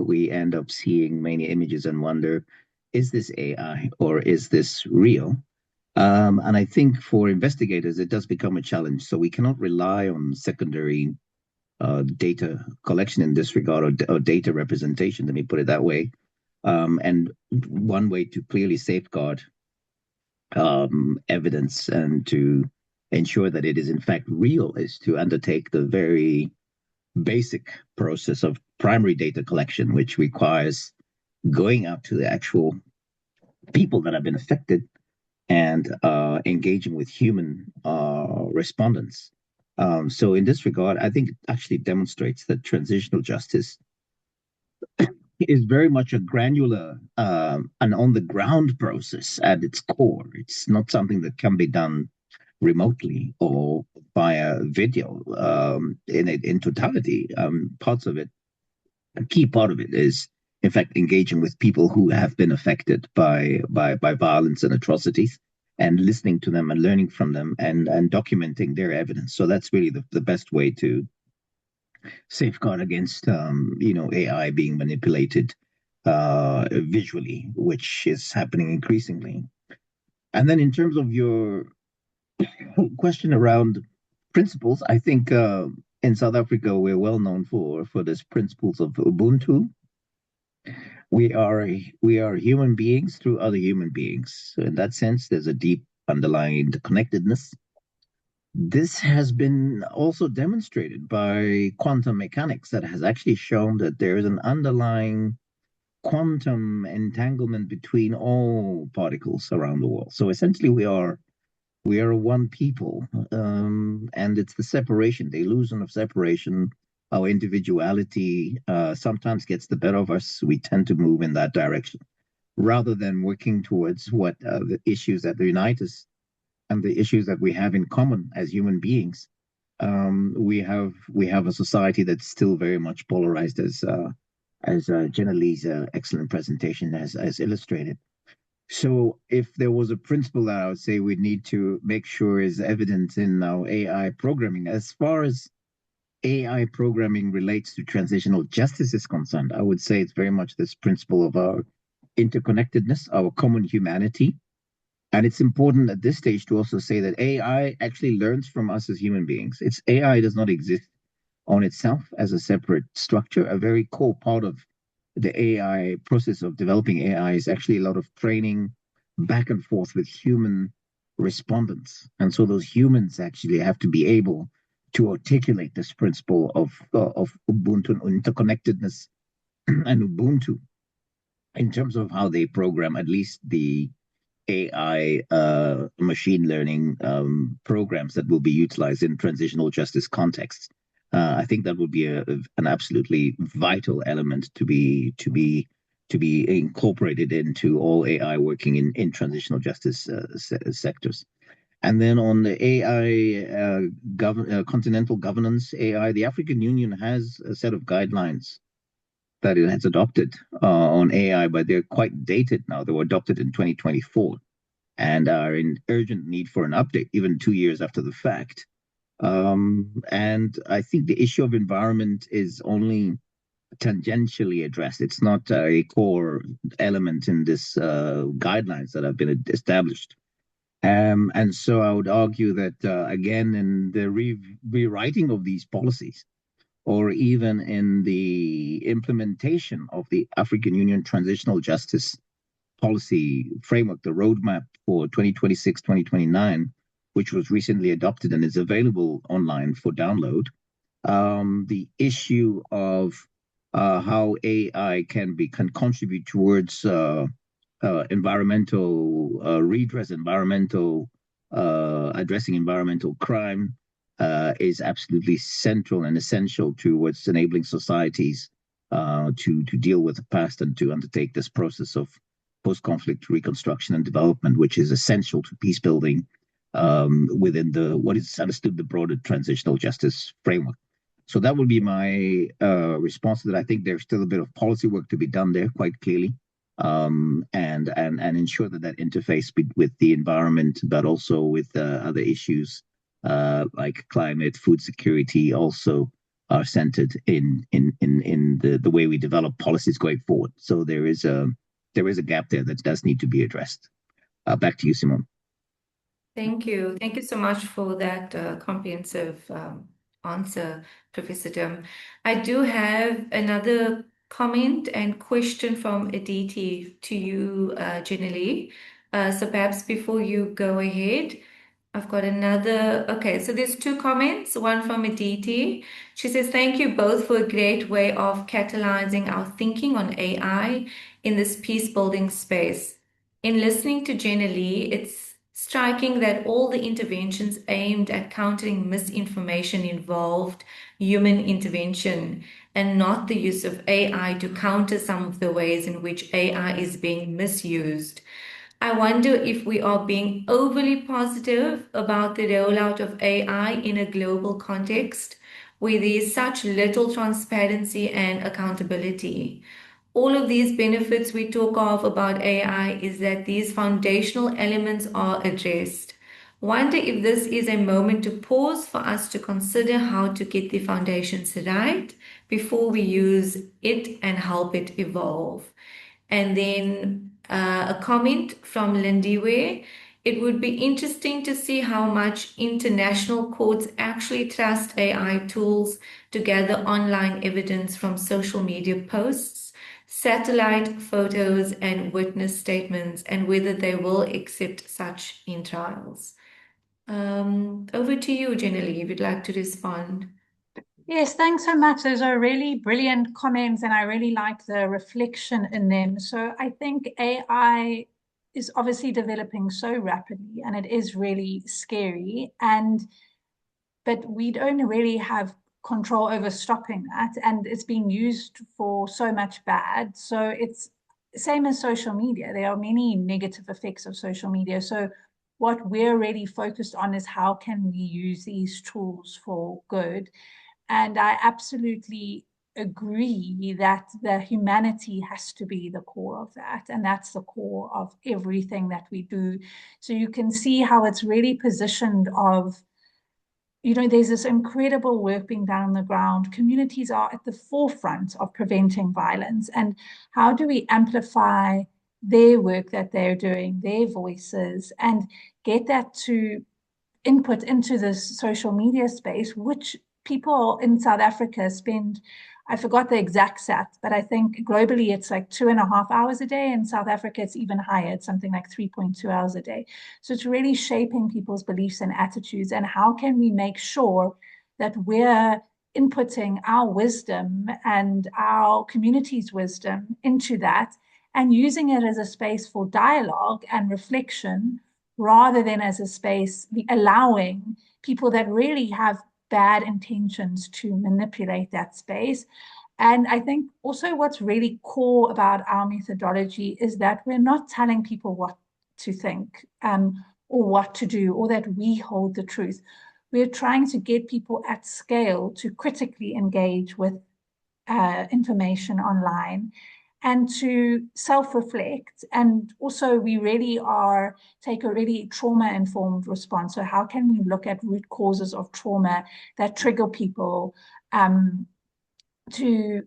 We end up seeing many images and wonder, is this AI or is this real? And I think for investigators, it does become a challenge. So we cannot rely on secondary data collection in this regard, or data representation, let me put it that way. And one way to clearly safeguard evidence and to ensure that it is in fact real is to undertake the very basic process of primary data collection, which requires going out to the actual people that have been affected and engaging with human respondents. So in this regard, I think it actually demonstrates that transitional justice is very much a granular and on the ground process at its core. It's not something that can be done remotely or via video in totality. Parts of it, a key part of it is, in fact, engaging with people who have been affected by violence and atrocities, and listening to them and learning from them, and documenting their evidence. So that's really the best way to safeguard against AI being manipulated visually, which is happening increasingly. And then in terms of your question around principles, I think in South Africa we're well known for this principles of Ubuntu. We are human beings through other human beings. So in that sense, there's a deep underlying connectedness. This has been also demonstrated by quantum mechanics that has actually shown that there is an underlying quantum entanglement between all particles around the world. So essentially, we are one people, and it's the separation, the illusion of separation. Our individuality sometimes gets the better of us. We tend to move in that direction rather than working towards what the issues that unite us and the issues that we have in common as human beings. We have a society that's still very much polarized, as Jenna Lee's excellent presentation has illustrated. So if there was a principle that I would say we need to make sure is evident in our AI programming, as far as AI programming relates to transitional justice is concerned, I would say it's very much this principle of our interconnectedness, our common humanity. And it's important at this stage to also say that AI actually learns from us as human beings. Its AI does not exist on itself as a separate structure. A very core part of the AI process of developing AI is actually a lot of training back and forth with human respondents. And so those humans actually have to be able to articulate this principle of Ubuntu, interconnectedness, and Ubuntu in terms of how they program at least the AI machine learning programs that will be utilized in transitional justice contexts. I think that would be an absolutely vital element to be to be incorporated into all AI working in transitional justice sectors. And then on the AI continental governance AI, the African Union has a set of guidelines that it has adopted on AI, but they're quite dated now. They were adopted in 2024 and are in urgent need for an update, even 2 years after the fact. And I think the issue of environment is only tangentially addressed. It's not a core element in this guidelines that have been established. And so I would argue that, again, in the rewriting of these policies, or even in the implementation of the African Union Transitional Justice Policy Framework, the roadmap for 2026-2029, which was recently adopted and is available online for download, the issue of how AI can contribute towards environmental redress, addressing environmental crime is absolutely central and essential to what's enabling societies to deal with the past and to undertake this process of post-conflict reconstruction and development, which is essential to peace building within what is understood the broader transitional justice framework. So that would be my response to that. I think there's still a bit of policy work to be done there, quite clearly, and ensure that interface with the environment, but also with other issues like climate, food security, also are centered in the way we develop policies going forward. So there is a gap there that does need to be addressed. Back to you, Simone. Thank you. Thank you so much for that comprehensive answer, Professor Dim. I do have another comment and question from Aditi to you, Jenny. So perhaps before you go ahead, I've got another. Okay, so there's two comments, one from Aditi. She says, thank you both for a great way of catalyzing our thinking on AI in this peace building space. In listening to Jenny, it's striking that all the interventions aimed at countering misinformation involved human intervention and not the use of AI to counter some of the ways in which AI is being misused. I wonder if we are being overly positive about the rollout of AI in a global context where there is such little transparency and accountability. All of these benefits we talk of about AI is that these foundational elements are addressed. Wonder if this is a moment to pause for us to consider how to get the foundations right before we use it and help it evolve. And then a comment from Lindiwe. It would be interesting to see how much international courts actually trust AI tools to gather online evidence from social media posts, satellite photos, and witness statements, and whether they will accept such in trials. Over to you, Jenny, if you'd like to respond. Yes, thanks so much. Those are really brilliant comments, and I really like the reflection in them. So I think AI is obviously developing so rapidly, and it is really scary. But we don't really have control over stopping that, and it's being used for so much bad. So it's same as social media. There are many negative effects of social media. So what we're really focused on is how can we use these tools for good. And I absolutely agree that the humanity has to be the core of that. And that's the core of everything that we do. So you can see how it's really positioned of, there's this incredible work being done on the ground. Communities are at the forefront of preventing violence. And how do we amplify their work that they're doing, their voices, and get that to input into this social media space, which people in South Africa spend, I forgot the exact stat, but I think globally it's like 2.5 hours a day. In South Africa, it's even higher. It's something like 3.2 hours a day. So it's really shaping people's beliefs and attitudes. And how can we make sure that we're inputting our wisdom and our community's wisdom into that and using it as a space for dialogue and reflection rather than as a space allowing people that really have bad intentions to manipulate that space. And I think also what's really core about our methodology is that we're not telling people what to think or what to do, or that we hold the truth. We're trying to get people at scale to critically engage with information online and to self-reflect. And also we really are take a really trauma-informed response. So how can we look at root causes of trauma that trigger people to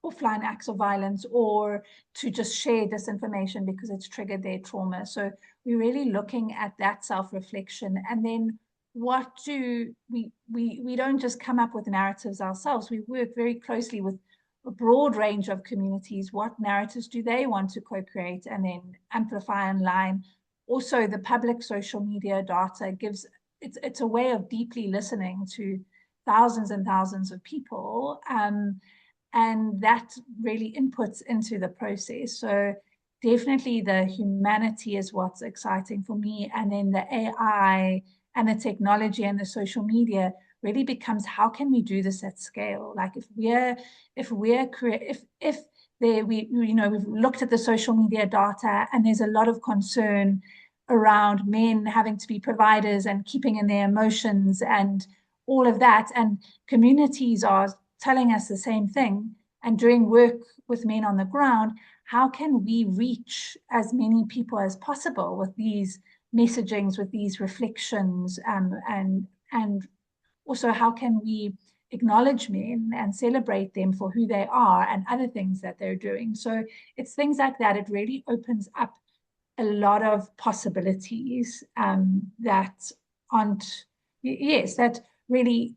offline acts of violence, or to just share disinformation because it's triggered their trauma. So we're really looking at that self-reflection. And then what do we don't just come up with narratives ourselves. We work very closely with a broad range of communities. What narratives do they want to co-create and then amplify online? Also, the public social media data gives it's a way of deeply listening to thousands and thousands of people. And that really inputs into the process. So definitely the humanity is what's exciting for me. And then the AI and the technology and the social media really becomes, how can we do this at scale? Like if there we we've looked at the social media data, and there's a lot of concern around men having to be providers and keeping in their emotions and all of that, and communities are telling us the same thing and doing work with men on the ground. How can we reach as many people as possible with these messagings, with these reflections, and also how can we acknowledge men and celebrate them for who they are and other things that they're doing? So it's things like that. It really opens up a lot of possibilities that aren't, yes, that really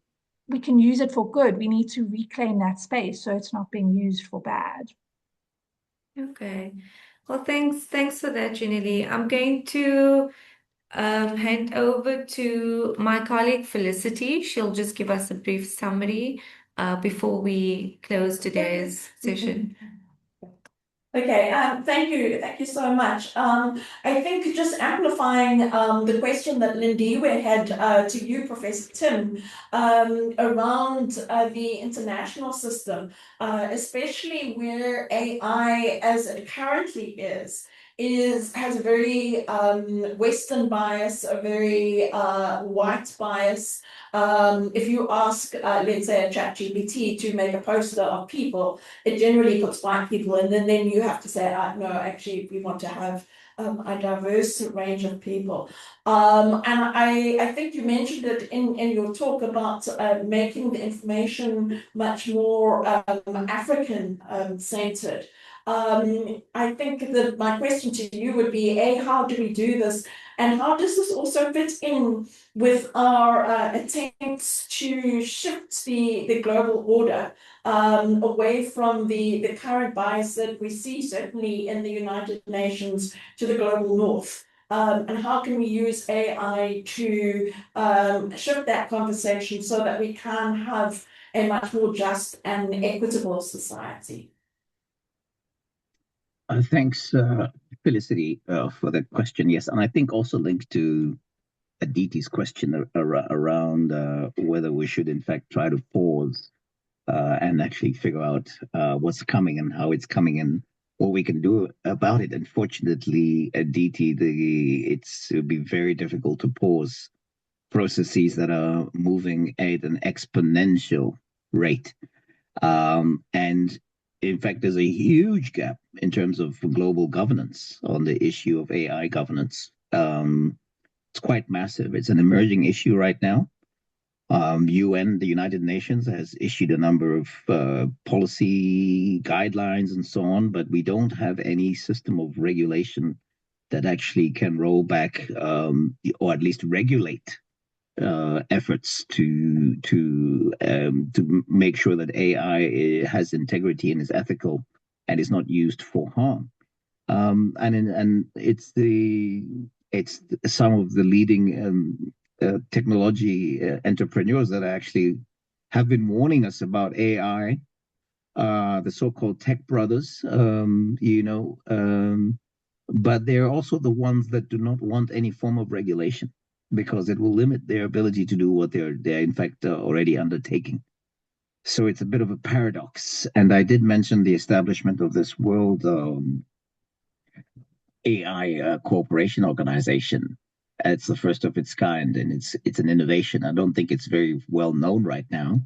we can use it for good. We need to reclaim that space so it's not being used for bad. Okay. Well, thanks for that, Janelle. I'm going to hand over to my colleague Felicity. She'll just give us a brief summary before we close today's session. Okay, thank you so much. I think just amplifying the question that Lindiwe had to you, Professor Tim, around the international system, especially where AI, as it currently has a very Western bias, a very white bias. If you ask, let's say, a ChatGPT to make a poster of people, it generally puts white people in, and then you have to say, no, actually, we want to have a diverse range of people. And I think you mentioned it in your talk about making the information much more African centered. I think that my question to you would be, A, how do we do this? And how does this also fit in with our attempts to shift the global order away from the current bias that we see, certainly in the United Nations, to the global north? And how can we use AI to shift that conversation so that we can have a much more just and equitable society? Thanks, Felicity, for that question. Yes, and I think also linked to Aditi's question around whether we should, in fact, try to pause and actually figure out what's coming and how it's coming and what we can do about it. Unfortunately, Aditi, it would be very difficult to pause processes that are moving at an exponential rate. And in fact, there's a huge gap in terms of global governance on the issue of AI governance. It's quite massive. It's an emerging issue right now. UN, the United Nations, has issued a number of policy guidelines and so on, but we don't have any system of regulation that actually can roll back or at least regulate efforts to make sure that AI has integrity and is ethical and is not used for harm. And it's some of the leading technology entrepreneurs that actually have been warning us about AI, the so-called tech brothers, but they're also the ones that do not want any form of regulation because it will limit their ability to do what they're in fact already undertaking. So it's a bit of a paradox. And I did mention the establishment of this World AI cooperation organization. It's the first of its kind, and it's an innovation. I don't think it's very well known right now,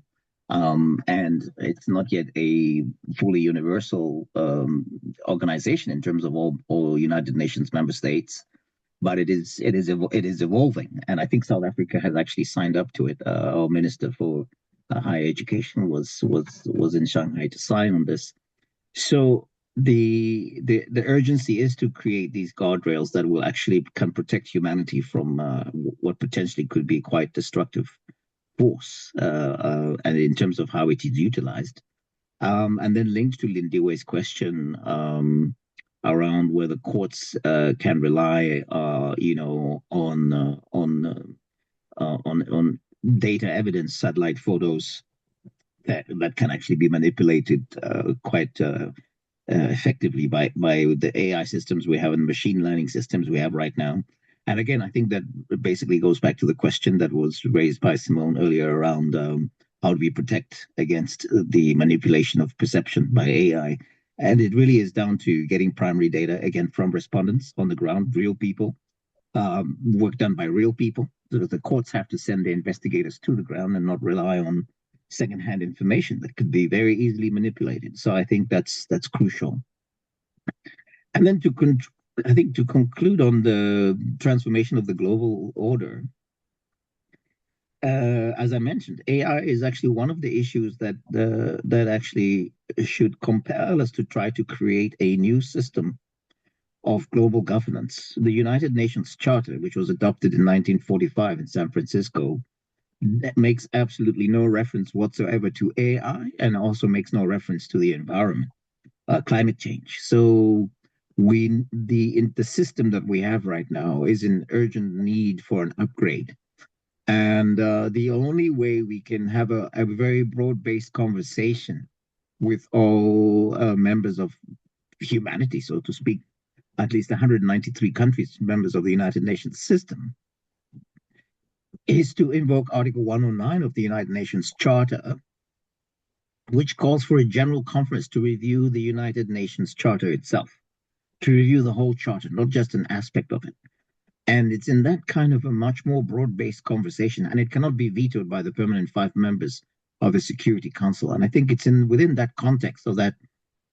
and it's not yet a fully universal organization in terms of all United Nations member states. But it is evolving, and I think South Africa has actually signed up to it. Our minister for higher education was in Shanghai to sign on this. So the urgency is to create these guardrails that will actually can protect humanity from what potentially could be quite destructive force, and in terms of how it is utilized. And then linked to Lindiwe's question around whether courts can rely, on data evidence, satellite photos that can actually be manipulated quite effectively by the AI systems we have and machine learning systems we have right now. And again, I think that basically goes back to the question that was raised by Simone earlier around how do we protect against the manipulation of perception by AI. And it really is down to getting primary data, again, from respondents on the ground, real people, work done by real people. So the courts have to send their investigators to the ground and not rely on secondhand information that could be very easily manipulated. So I think that's crucial. And then I think to conclude on the transformation of the global order, as I mentioned, AI is actually one of the issues that actually should compel us to try to create a new system of global governance. The United Nations Charter, which was adopted in 1945 in San Francisco, that makes absolutely no reference whatsoever to AI and also makes no reference to the environment, climate change. So the system that we have right now is in urgent need for an upgrade. And the only way we can have a very broad-based conversation with all members of humanity, so to speak, at least 193 countries, members of the United Nations system, is to invoke Article 109 of the United Nations Charter, which calls for a general conference to review the United Nations Charter itself, to review the whole charter, not just an aspect of it. And it's in that kind of a much more broad-based conversation, and it cannot be vetoed by the permanent five members of the Security Council. And I think it's within that context of that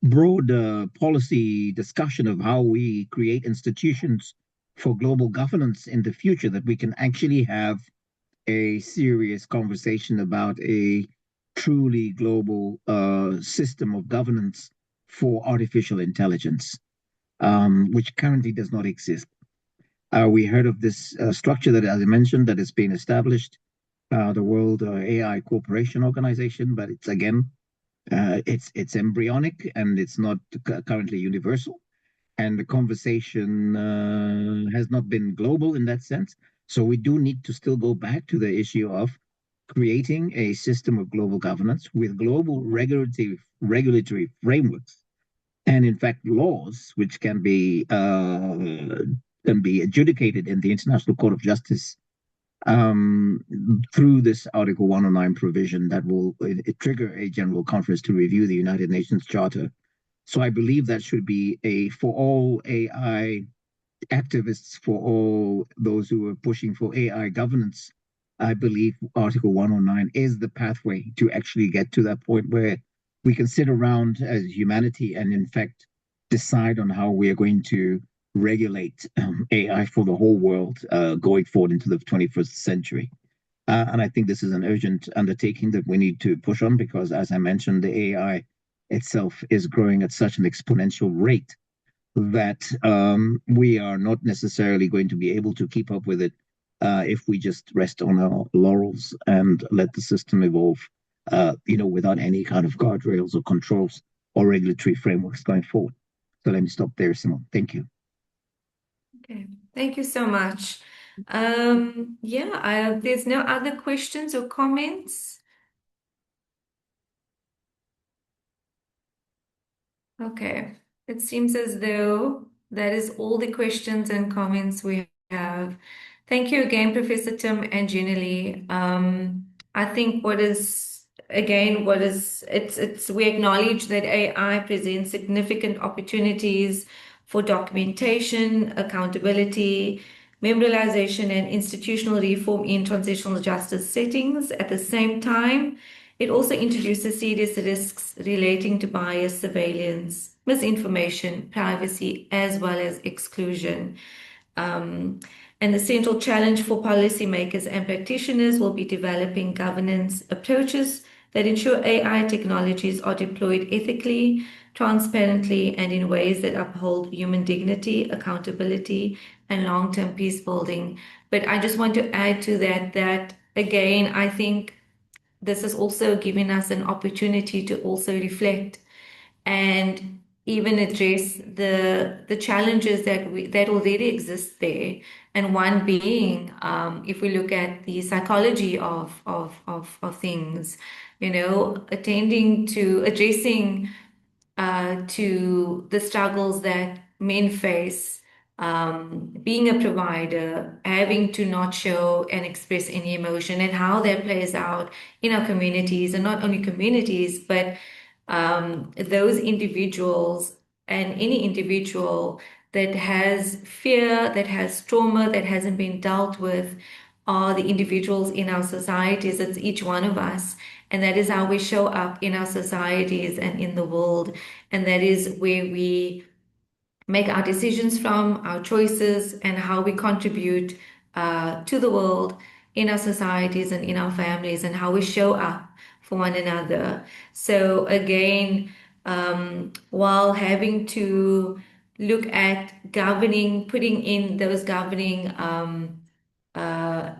broad policy discussion of how we create institutions for global governance in the future that we can actually have a serious conversation about a truly global system of governance for artificial intelligence, which currently does not exist. We heard of this structure that, as I mentioned, that has been established, the World AI Cooperation Organization, but it's again, it's embryonic and it's not currently universal. And the conversation has not been global in that sense. So we do need to still go back to the issue of creating a system of global governance with global regulatory frameworks and, in fact, laws which can be adjudicated in the International Court of Justice um, through this Article 109 provision that will trigger a general conference to review the United Nations Charter. So I believe that should be for all AI activists, for all those who are pushing for AI governance. I believe Article 109 is the pathway to actually get to that point where we can sit around as humanity and, in fact, decide on how we are going to regulate AI for the whole world going forward into the 21st century. And I think this is an urgent undertaking that we need to push on because, as I mentioned, the AI itself is growing at such an exponential rate that we are not necessarily going to be able to keep up with it if we just rest on our laurels and let the system evolve, without any kind of guardrails or controls or regulatory frameworks going forward. So let me stop there, Simone. Thank you. Okay, thank you so much. There's no other questions or comments. Okay, it seems as though that is all the questions and comments we have. Thank you again, Professor Tim and Jenny. I think what is again, we acknowledge that AI presents significant opportunities for documentation, accountability, memorialization, and institutional reform in transitional justice settings. At the same time, it also introduces serious risks relating to bias, surveillance, misinformation, privacy, as well as exclusion. Um, and the central challenge for policymakers and practitioners will be developing governance approaches that ensure AI technologies are deployed ethically, transparently, and in ways that uphold human dignity, accountability, and long-term peace building. But I just want to add to that again, I think this is also giving us an opportunity to also reflect and even address the challenges that already exist there. And one being, if we look at the psychology of things, attending to addressing to the struggles that men face, being a provider, having to not show and express any emotion, and how that plays out in our communities, and not only communities, but those individuals and any individual that has fear, that has trauma that hasn't been dealt with, are the individuals in our societies. It's each one of us. And that is how we show up in our societies and in the world. And that is where we make our decisions from, our choices, and how we contribute to the world, in our societies and in our families, and how we show up for one another. So again, while having to look at governing, putting in those governing uh,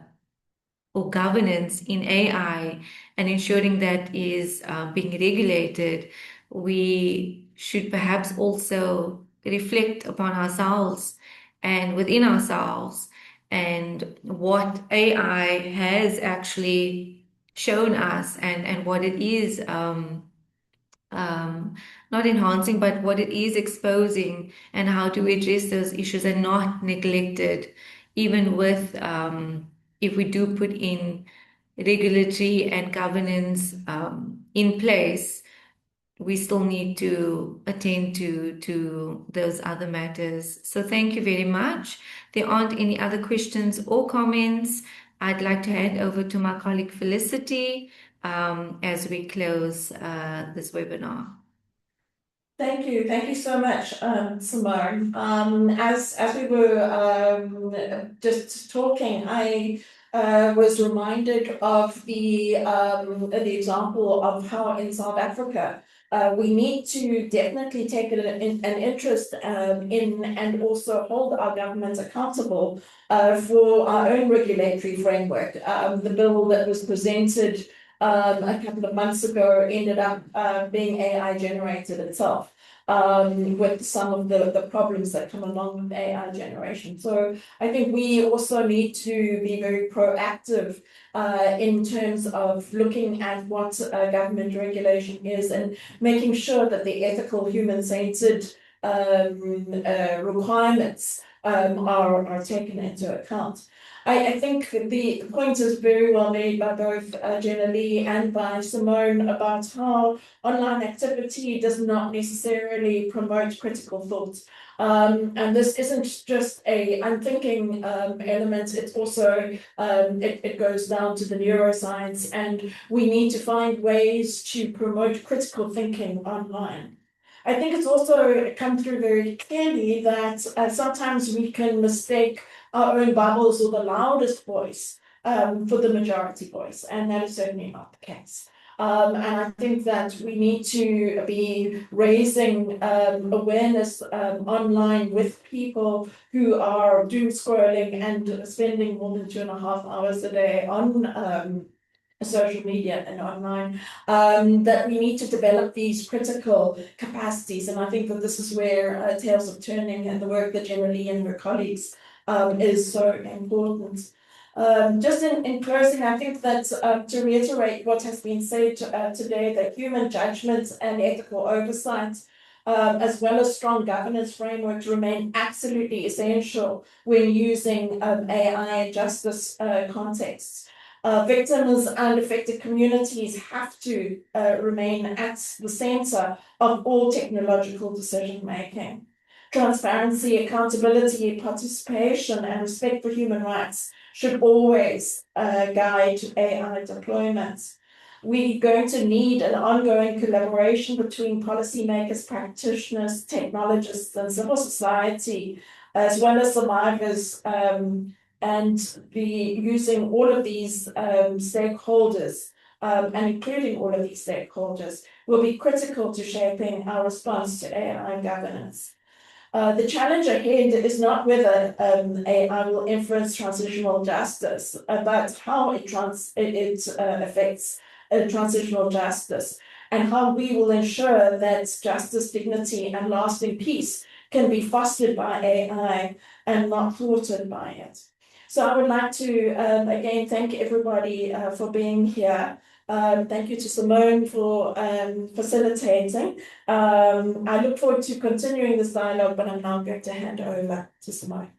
or governance in AI and ensuring that is being regulated, we should perhaps also reflect upon ourselves and within ourselves and what AI has actually shown us, and what it is um, not enhancing, but what it is exposing, and how to address those issues and not neglect it, even with if we do put in regulatory and governance in place, we still need to attend to those other matters. So thank you very much. There aren't any other questions or comments. I'd like to hand over to my colleague Felicity as we close this webinar. Thank you so much, Simone. As we were just talking, I was reminded of the example of how in South Africa we need to definitely take an interest in and also hold our governments accountable for our own regulatory framework. The bill that was presented a couple of months ago ended up being AI generated itself, with some of the problems that come along with AI generation. So I think we also need to be very proactive in terms of looking at what government regulation is and making sure that the ethical, human-centered requirements are taken into account. I think the point is very well made by both Jenna Lee and by Simone about how online activity does not necessarily promote critical thought. And this isn't just a unthinking element, it's also, it goes down to the neuroscience, and we need to find ways to promote critical thinking online. I think it's also come through very clearly that sometimes we can mistake our own bubbles or the loudest voice for the majority voice, and that is certainly not the case. And I think that we need to be raising awareness online with people who are doom scrolling and spending more than 2.5 hours a day on social media and online, that we need to develop these critical capacities. And I think that this is where Tales of Turning and the work that Jenna Lee and her colleagues is so important. Just in closing, I think that to reiterate what has been said today, that human judgment and ethical oversight, as well as strong governance frameworks, remain absolutely essential when using AI in justice contexts. Victims and affected communities have to remain at the center of all technological decision making. Transparency, accountability, participation, and respect for human rights should always guide AI deployment. We're going to need an ongoing collaboration between policymakers, practitioners, technologists, and civil society, as well as survivors, and using all of these stakeholders, and including all of these stakeholders, will be critical to shaping our response to AI governance. The challenge ahead is not whether AI will influence transitional justice, but how it affects transitional justice, and how we will ensure that justice, dignity, and lasting peace can be fostered by AI and not thwarted by it. So I would like to again thank everybody for being here. Thank you to Simone for facilitating. I look forward to continuing this dialogue, but I'm now going to hand over to Simone.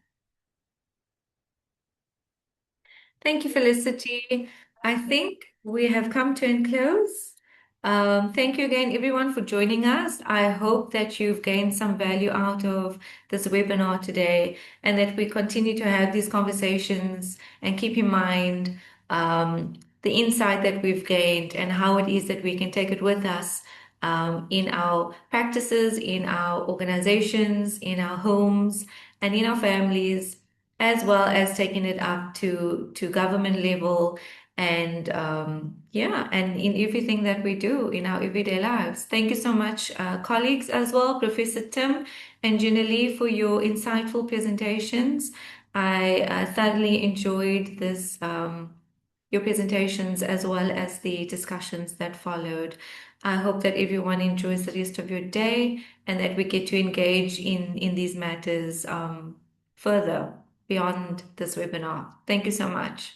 Thank you, Felicity. I think we have come to a close. Thank you again, everyone, for joining us. I hope that you've gained some value out of this webinar today and that we continue to have these conversations and keep in mind the insight that we've gained and how it is that we can take it with us in our practices, in our organizations, in our homes, and in our families, as well as taking it up to government level and and in everything that we do in our everyday lives. Thank you so much, colleagues, as well, Professor Tim and Lee, for your insightful presentations. I thoroughly enjoyed your presentations as well as the discussions that followed. I hope that everyone enjoys the rest of your day and that we get to engage in these matters further beyond this webinar. Thank you so much.